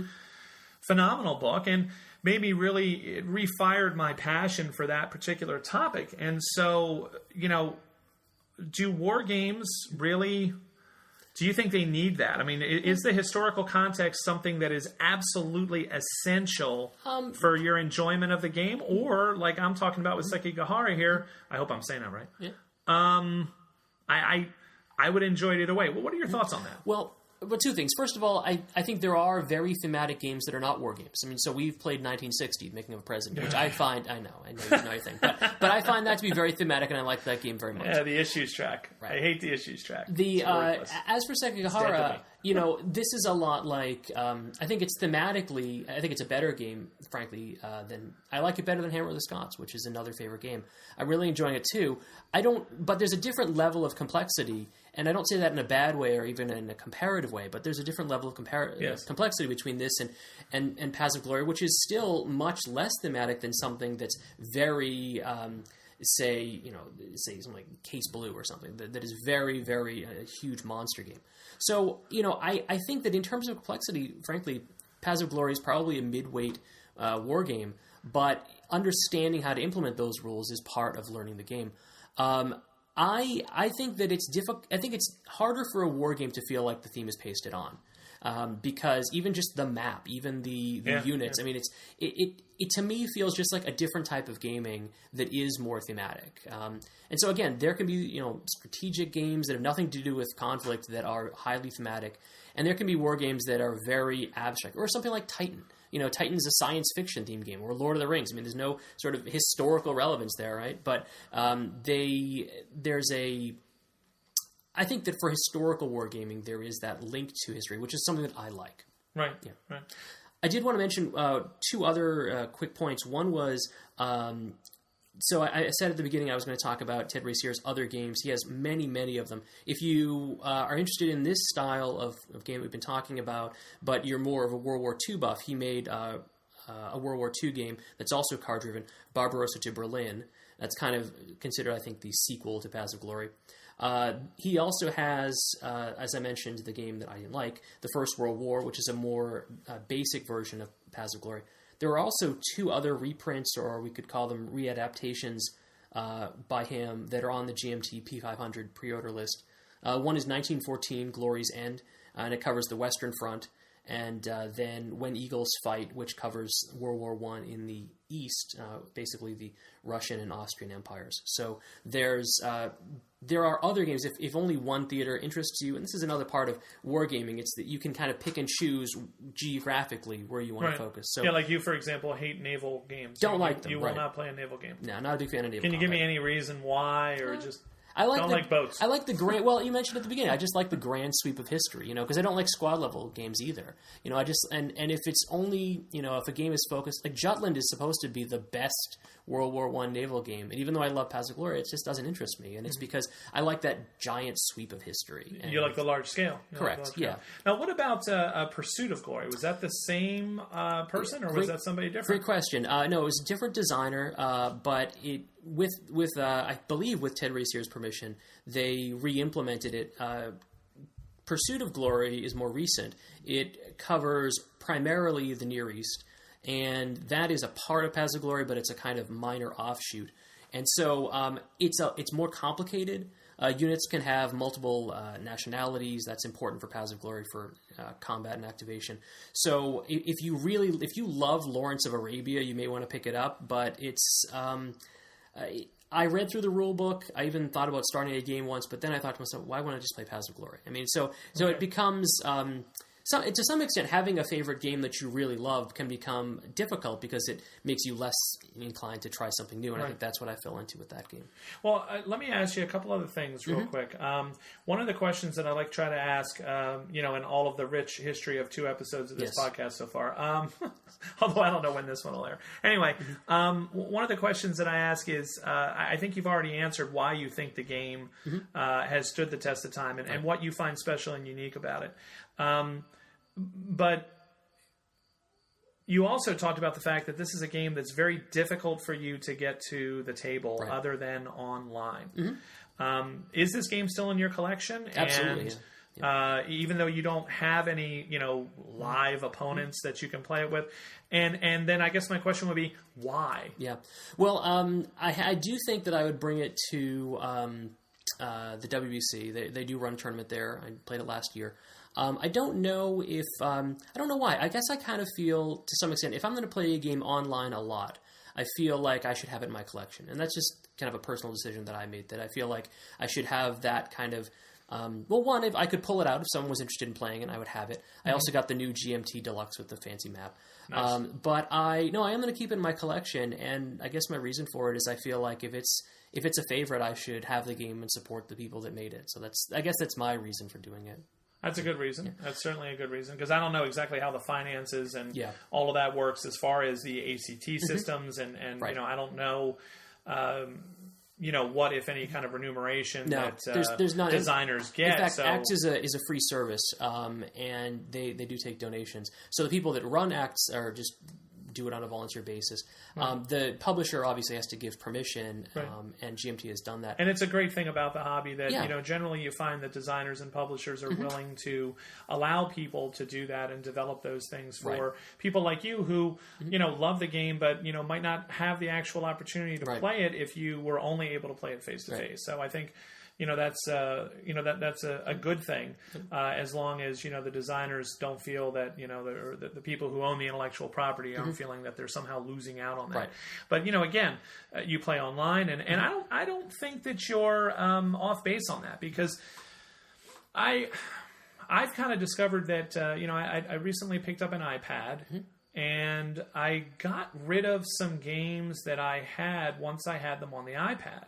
Phenomenal book, and it refired my passion for that particular topic. And so, do war games really... Do you think they need that? I mean, is the historical context something that is absolutely essential for your enjoyment of the game? Or, like I'm talking about with Sekigahara here, I hope I'm saying that right. Yeah. I would enjoy it either way. Well, what are your thoughts on that? Well, but two things. First of all, I think there are very thematic games that are not war games. I mean, so we've played 1960, Making of a President, which I know you know your thing, but I find that to be very thematic, and I like that game very much. Yeah, the issues track. Right. I hate the issues track. As for Sekigahara, this is a lot like, I think it's thematically, I think it's a better game, frankly, I like it better than Hammer of the Scots, which is another favorite game. I'm really enjoying it too. But there's a different level of complexity, and I don't say that in a bad way or even in a comparative way, but there's a different level of complexity between this and Paths of Glory, which is still much less thematic than something that's very, say something like Case Blue or something that is very, very a huge monster game. So, I think that in terms of complexity, frankly, Paths of Glory is probably a mid-weight war game, but understanding how to implement those rules is part of learning the game. I think that it's difficult. I think it's harder for a war game to feel like the theme is pasted on. Because even just the map, even the units, I mean, it to me feels just like a different type of gaming that is more thematic. And so again, there can be, strategic games that have nothing to do with conflict that are highly thematic. And there can be war games that are very abstract, or something like Titan. Titan's a science fiction themed game, or Lord of the Rings. I mean, there's no sort of historical relevance there, right? But I think that for historical wargaming, there is that link to history, which is something that I like. Right. Yeah. Right. I did want to mention two other quick points. One was, so I said at the beginning I was going to talk about Ted Racier's other games. He has many, many of them. If you are interested in this style of game we've been talking about, but you're more of a World War II buff, he made a World War II game that's also card-driven, Barbarossa to Berlin. That's kind of considered, I think, the sequel to Paths of Glory. He also has, as I mentioned, the game that I didn't like, the First World War, which is a more basic version of Paths of Glory. There are also two other reprints, or we could call them readaptations, by him that are on the GMT P500 pre-order list. One is 1914, Glory's End, and it covers the Western Front, and then When Eagles Fight, which covers World War I in the East, basically the Russian and Austrian empires. So there are other games. If only one theater interests you, and this is another part of wargaming, it's that you can kind of pick and choose geographically where you want to focus. So, yeah, like you, for example, hate naval games. Don't like them. You will not play a naval game. No, not a big fan of naval Can you combat. give me any reason why, or just... I like boats. I like the grand. Well, you mentioned at the beginning. I just like the grand sweep of history, because I don't like squad level games either. I just and if it's only if a game is focused, like Jutland is supposed to be the best World War I naval game. And even though I love Paths of Glory, it just doesn't interest me. And it's because I like that giant sweep of history. And you like the large scale. Correct, yeah. Now, what about Pursuit of Glory? Was that the same person, or was that somebody different? Great question. No, it was a different designer, but it with I believe with Ted Racier's permission, they re-implemented it. Pursuit of Glory is more recent. It covers primarily the Near East, and that is a part of Paths of Glory, but it's a kind of minor offshoot. And so it's more complicated. Units can have multiple nationalities. That's important for Paths of Glory for combat and activation. So if you love Lawrence of Arabia, you may want to pick it up. But it's I read through the rule book. I even thought about starting a game once, but then I thought to myself, why wouldn't I just play Paths of Glory? I mean, so it becomes. To some extent, having a favorite game that you really love can become difficult because it makes you less inclined to try something new, and I think that's what I fell into with that game. Well, let me ask you a couple other things real quick. One of the questions that I like to try to ask, in all of the rich history of 2 episodes of this podcast so far, although I don't know when this one will air. Anyway, one of the questions that I ask is, I think you've already answered why you think the game has stood the test of time and what you find special and unique about it. But you also talked about the fact that this is a game that's very difficult for you to get to the table other than online. Is this game still in your collection? Absolutely. And, even though you don't have any, live opponents that you can play it with. And then I guess my question would be, why? Yeah. Well, I do think that I would bring it to the WBC. They do run a tournament there. I played it last year. I don't know if I don't know why. I guess I kind of feel, to some extent, if I'm going to play a game online a lot, I feel like I should have it in my collection. And that's just kind of a personal decision that I made, that I feel like I should have that kind of... one, if I could pull it out if someone was interested in playing it, I would have it. I also got the new GMT Deluxe with the fancy map. Nice. But I am going to keep it in my collection, and I guess my reason for it is I feel like if it's a favorite, I should have the game and support the people that made it. So I guess that's my reason for doing it. That's a good reason. Yeah. That's certainly a good reason, because I don't know exactly how the finances and all of that works as far as the ACT systems, and I don't know, what, if any, kind of remuneration that there's not designers get. In fact, ACT is a free service, and they do take donations. So the people that run ACT are just do it on a volunteer basis. The publisher obviously has to give permission, and GMT has done that. And it's a great thing about the hobby that, generally you find that designers and publishers are willing to allow people to do that and develop those things for people like you who, love the game, but, might not have the actual opportunity to play it if you were only able to play it face to face. So I think, that's a good thing, as long as the designers don't feel that the people who own the intellectual property aren't feeling that they're somehow losing out on that. Right. But again, you play online, and I don't think that you're off base on that, because I've kind of discovered that I recently picked up an iPad. And I got rid of some games that I had once I had them on the iPad.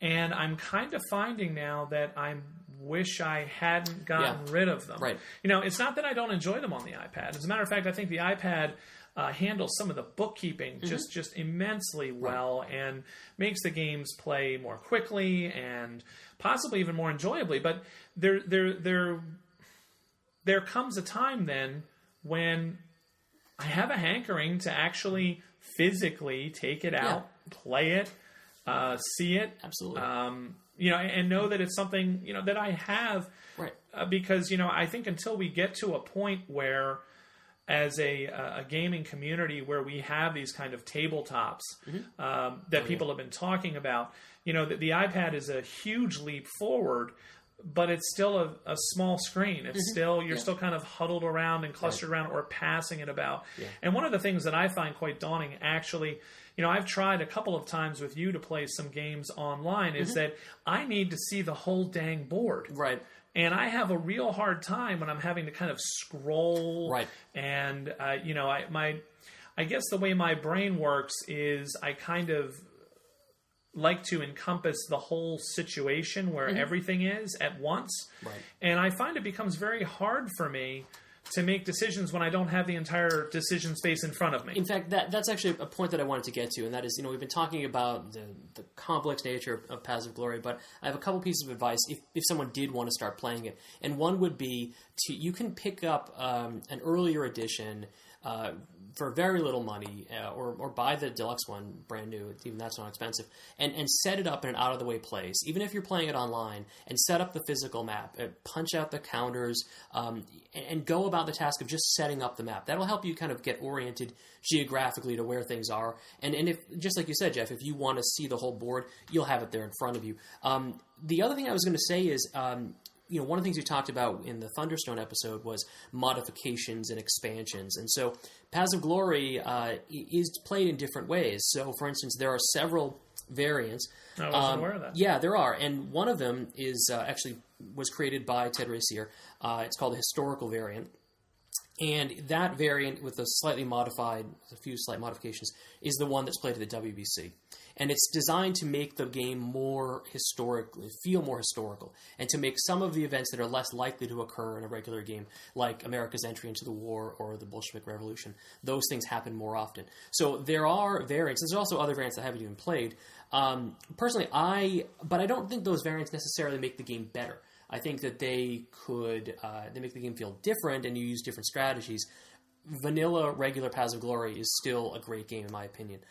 And I'm kind of finding now that I wish I hadn't gotten rid of them. Right. It's not that I don't enjoy them on the iPad. As a matter of fact, I think the iPad handles some of the bookkeeping just immensely well, and makes the games play more quickly and possibly even more enjoyably. But there comes a time then when I have a hankering to actually physically take it out, play it, see it, absolutely, and know that it's something that I have, because I think until we get to a point where, as a gaming community, where we have these kind of tabletops that people have been talking about, that the iPad is a huge leap forward. But it's still a small screen. It's still, you're still kind of huddled around and clustered around, or passing it about. And one of the things that I find quite daunting, actually, I've tried a couple of times with you to play some games online, is that I need to see the whole dang board. Right. And I have a real hard time when I'm having to kind of scroll. Right. And, I guess the way my brain works is I kind of like to encompass the whole situation where everything is at once. Right. And I find it becomes very hard for me to make decisions when I don't have the entire decision space in front of me. In fact, that's actually a point that I wanted to get to, and that is, we've been talking about the complex nature of Paths of Glory, but I have a couple pieces of advice if someone did want to start playing it. And one would be you can pick up an earlier edition for very little money, or buy the deluxe one brand new, even that's not expensive, and set it up in an out-of-the-way place, even if you're playing it online, and set up the physical map, punch out the counters, and go about the task of just setting up the map. That'll help you kind of get oriented geographically to where things are, and if, just like you said, Jeff, if you want to see the whole board, you'll have it there in front of you. The other thing I was going to say is, one of the things we talked about in the Thunderstone episode was modifications and expansions. And so Paths of Glory is played in different ways. So, for instance, there are several variants. I wasn't aware of that. Yeah, there are. And one of them is actually was created by Ted Racier. It's called the Historical Variant. And that variant, with a few slight modifications, is the one that's played at the WBC. And it's designed to make the game feel more historical, and to make some of the events that are less likely to occur in a regular game, like America's entry into the war or the Bolshevik Revolution, those things happen more often. So there are variants. There's also other variants that I haven't even played. Personally, but I don't think those variants necessarily make the game better. I think that they make the game feel different, and you use different strategies. Vanilla, regular Paths of Glory is still a great game, in my opinion.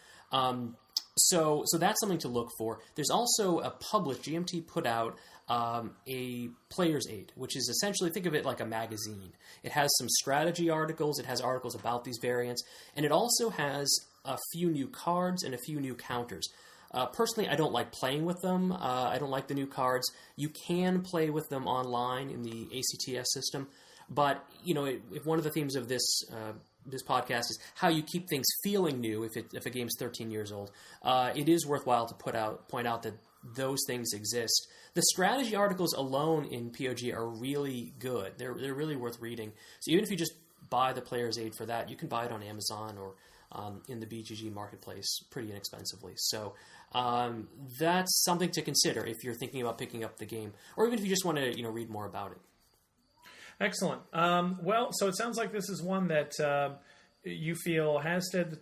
So that's something to look for. There's also GMT put out a player's aid, which is essentially, think of it like a magazine. It has some strategy articles, it has articles about these variants, and it also has a few new cards and a few new counters. Personally, I don't like playing with them. I don't like the new cards. You can play with them online in the ACTS system, but if one of the themes of this podcast is how you keep things feeling new if a game's 13 years old, it is worthwhile to point out that those things exist. The strategy articles alone in POG are really good. They're really worth reading. So even if you just buy the player's aid for that, you can buy it on Amazon or in the BGG marketplace pretty inexpensively. So that's something to consider if you're thinking about picking up the game, or even if you just want to read more about it. Excellent. So it sounds like this is one that you feel Hasstead.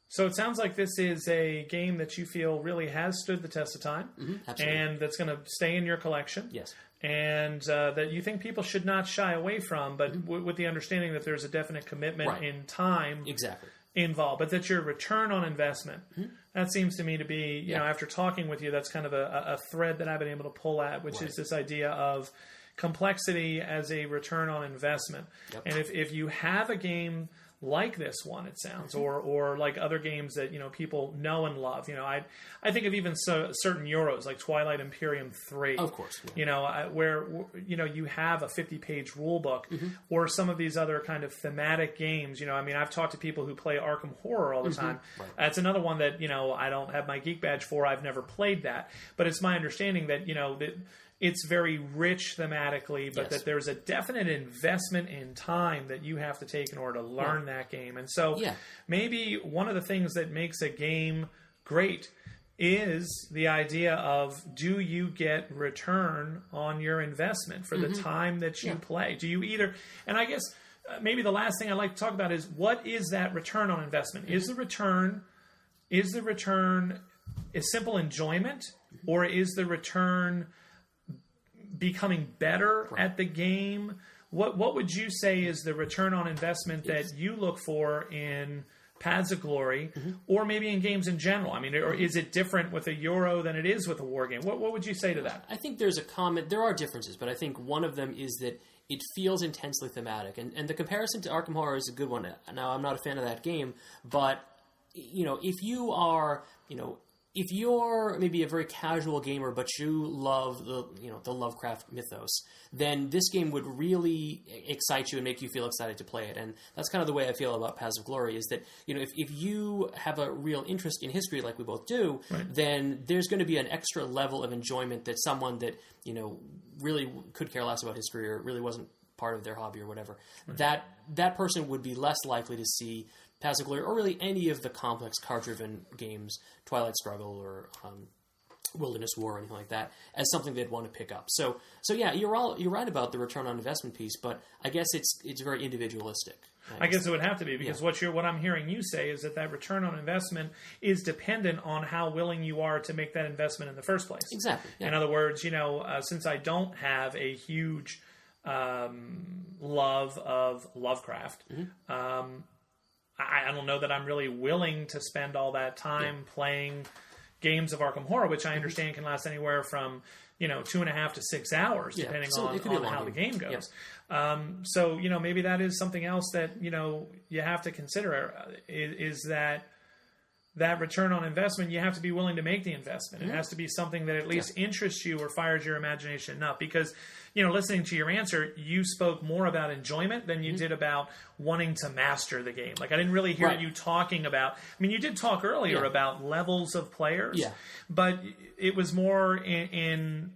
So it sounds like this is a game that you feel really has stood the test of time, and that's going to stay in your collection. Yes. And that you think people should not shy away from, but with the understanding that there's a definite commitment in time involved, but that your return on investment, that seems to me to be, after talking with you, that's kind of a thread that I've been able to pull at, which is this idea of complexity as a return on investment. Yep. And if you have a game like this one, it sounds, or like other games that people know and love. I think of even certain Euros like Twilight Imperium 3. Of course, where you have a 50-page rule book, or some of these other kind of thematic games. I've talked to people who play Arkham Horror all the time. Right. That's another one that I don't have my geek badge for. I've never played that, but it's my understanding that that it's very rich thematically, but that there's a definite investment in time that you have to take in order to learn that game. And so maybe one of the things that makes a game great is the idea of, do you get return on your investment for the time that you play? Do you and I guess maybe the last thing I'd like to talk about is, what is that return on investment? Is the return a simple enjoyment, or is the return becoming better at the game? What would you say is the return on investment that you look for in Paths of Glory, or maybe in games in general? Or is it different with a Euro than it is with a war game? What would you say to that? I think there's there are differences, but I think one of them is that it feels intensely thematic. And the comparison to Arkham Horror is a good one. Now, I'm not a fan of that game, but if you are, if you're maybe a very casual gamer, but you love the Lovecraft mythos, then this game would really excite you and make you feel excited to play it. And that's kind of the way I feel about Paths of Glory, is that if you have a real interest in history, like we both do, then there's going to be an extra level of enjoyment that someone that really could care less about history, or really wasn't part of their hobby or whatever, that person would be less likely to see Paths of Glory, or really any of the complex card-driven games, Twilight Struggle or Wilderness War or anything like that as something they'd want to pick up. So yeah, you're right about the return on investment piece, but I guess it's very individualistic. I guess it would have to be, because what I'm hearing you say is that return on investment is dependent on how willing you are to make that investment in the first place. Exactly. Yeah. In other words, since I don't have a huge love of Lovecraft, I don't know that I'm really willing to spend all that time playing games of Arkham Horror, which I understand can last anywhere from 2.5 to 6 hours, depending on how the game goes. So maybe that is something else that you have to consider, is that return on investment. You have to be willing to make the investment. It has to be something that at least interests you or fires your imagination enough, because listening to your answer, you spoke more about enjoyment than you did about wanting to master the game. Like, I didn't really hear you talking about, you did talk earlier about levels of players, but it was more in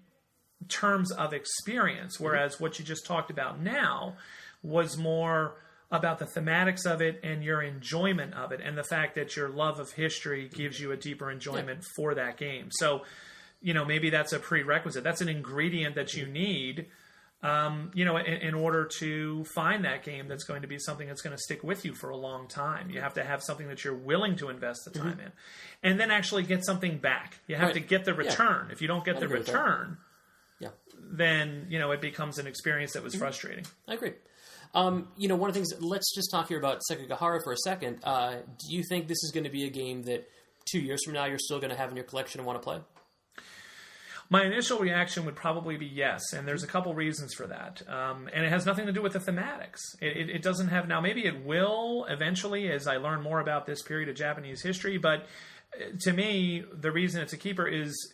terms of experience, whereas what you just talked about now was more about the thematics of it and your enjoyment of it, and the fact that your love of history gives you a deeper enjoyment for that game. So, maybe that's a prerequisite. That's an ingredient that you need, in order to find that game that's going to be something that's going to stick with you for a long time. You have to have something that you're willing to invest the time in, and then actually get something back. You have to get the return. If you don't get the return, then, it becomes an experience that was frustrating. I agree. One of the things, let's just talk here about Sekigahara for a second. Do you think this is going to be a game that 2 years from now you're still going to have in your collection and want to play? My initial reaction would probably be yes, and there's a couple reasons for that. And it has nothing to do with the thematics. It doesn't have... Now, maybe it will eventually as I learn more about this period of Japanese history, but to me, the reason it's a keeper is,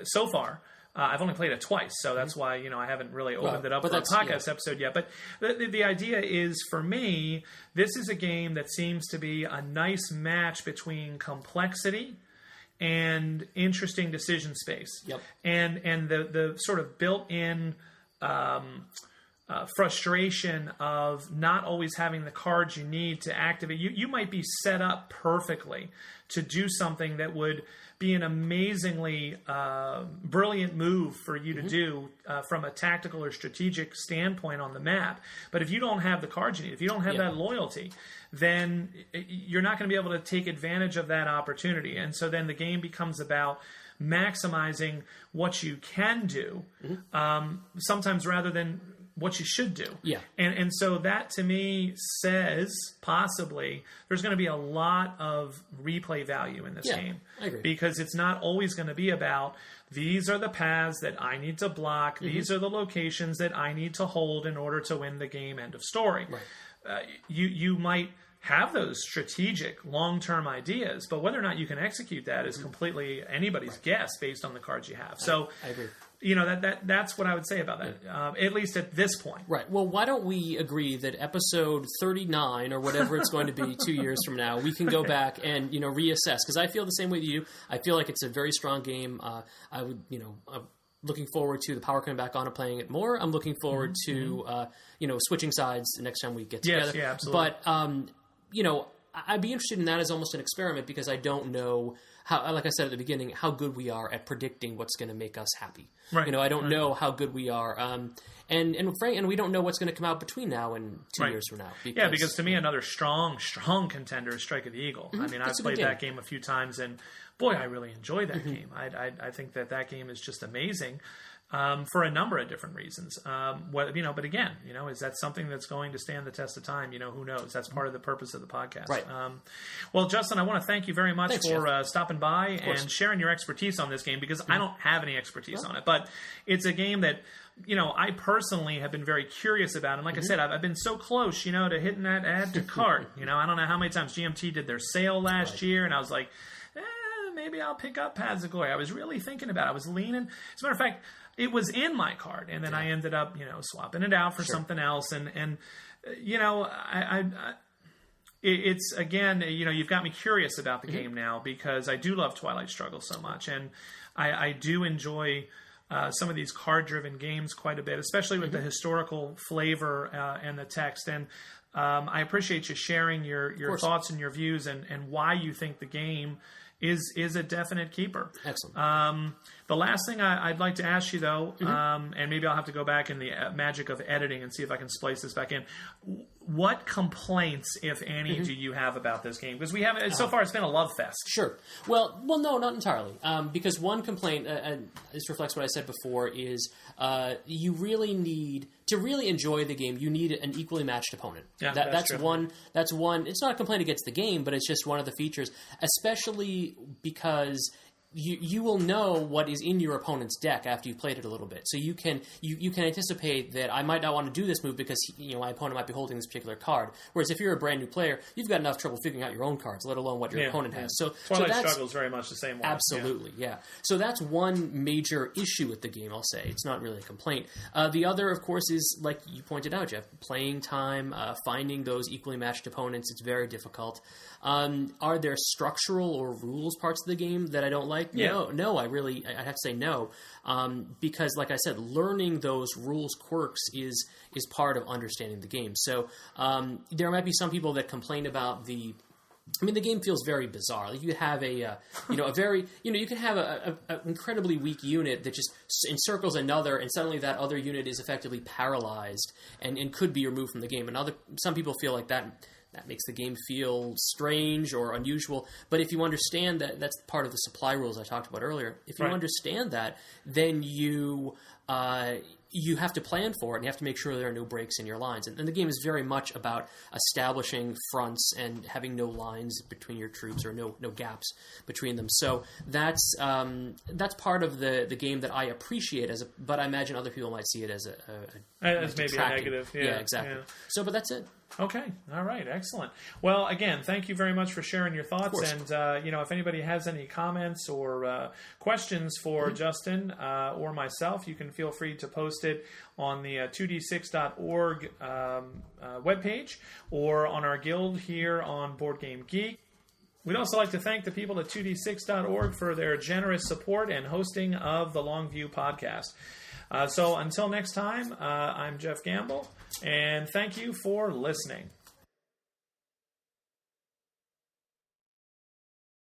so far... I've only played it twice, so that's why I haven't really opened it up for a podcast episode yet. But the idea is, for me, this is a game that seems to be a nice match between complexity and interesting decision space. Yep. And the sort of built-in frustration of not always having the cards you need to activate. You might be set up perfectly to do something that would be an amazingly brilliant move for you to do from a tactical or strategic standpoint on the map. But if you don't have the cards you need, if you don't have that loyalty, then you're not going to be able to take advantage of that opportunity. And so then the game becomes about maximizing what you can do, sometimes rather than what you should do. Yeah. And so that, to me, says possibly there's going to be a lot of replay value in this game. I agree. Because it's not always going to be about, these are the paths that I need to block, these are the locations that I need to hold in order to win the game, end of story. Right. You might have those strategic long-term ideas, but whether or not you can execute that is completely anybody's guess based on the cards you have. So I agree. That's what I would say about that, at least at this point. Right. Well, why don't we agree that episode 39 or whatever it's going to be 2 years from now, we can go back and reassess, because I feel the same way that you. I feel like it's a very strong game. I would I'm looking forward to the power coming back on and playing it more. I'm looking forward to switching sides the next time we get together. Yes, yeah, absolutely. But I'd be interested in that as almost an experiment, because I don't know how, like I said at the beginning, how good we are at predicting what's going to make us happy. Right. I don't know how good we are. And we don't know what's going to come out between now and 2 years from now. Because to me, another strong contender is Strike of the Eagle. I mean, I've played that game a few times, and boy, I really enjoy that game. I think that game is just amazing. For a number of different reasons. But again, is that something that's going to stand the test of time? Who knows? That's part of the purpose of the podcast. Right. Well, Justin, I want to thank you very much for stopping by and sharing your expertise on this game, because I don't have any expertise on it, but it's a game that, I personally have been very curious about. And like I said, I've been so close, to hitting that add to cart. I don't know how many times GMT did their sale last year, and I was like, maybe I'll pick up Paths of Glory. I was really thinking about it. I was leaning. As a matter of fact, it was in my card, and then I ended up, swapping it out for something else. And it's again, you've got me curious about the game now, because I do love Twilight Struggle so much, and I do enjoy some of these card-driven games quite a bit, especially with the historical flavor and the text. And I appreciate you sharing your thoughts and your views and why you think the game is a definite keeper. Excellent. The last thing I'd like to ask you, though, and maybe I'll have to go back in the magic of editing and see if I can splice this back in. What complaints, if any, do you have about this game? Because we haven't so far. It's been a love fest. Sure. Well, no, not entirely. Because one complaint, this reflects what I said before, is you really need to really enjoy the game. You need an equally matched opponent. Yeah, that's one. That's one. It's not a complaint against the game, but it's just one of the features, especially because you will know what is in your opponent's deck after you've played it a little bit. So you can anticipate that I might not want to do this move because my opponent might be holding this particular card. Whereas if you're a brand new player, you've got enough trouble figuring out your own cards, let alone what your opponent has. So Twilight Struggle is very much the same way. Absolutely, yeah. So that's one major issue with the game, I'll say. It's not really a complaint. The other, of course, is, like you pointed out, Jeff, playing time, finding those equally matched opponents. It's very difficult. Are there structural or rules parts of the game that I don't like? Yeah. No, I have to say no, because, like I said, learning those rules quirks is part of understanding the game. So there might be some people that complain about the game feels very bizarre. Like you have a very, you can have an incredibly weak unit that just encircles another, and suddenly that other unit is effectively paralyzed and could be removed from the game. And some people feel like that makes the game feel strange or unusual. But if you understand that, that's part of the supply rules I talked about earlier. If you understand that, then you have to plan for it, and you have to make sure there are no breaks in your lines. And the game is very much about establishing fronts and having no lines between your troops or no gaps between them. So that's part of the game that I appreciate but I imagine other people might see it as maybe a negative. Yeah, exactly. Yeah. So, but that's it. Okay. All right. Excellent. Well, again, thank you very much for sharing your thoughts. And, if anybody has any comments or questions for Justin or myself, you can feel free to post it on the 2d6.org webpage or on our guild here on Board Game Geek. We'd also like to thank the people at 2d6.org for their generous support and hosting of the Longview podcast. So until next time, I'm Jeff Gamble, and thank you for listening.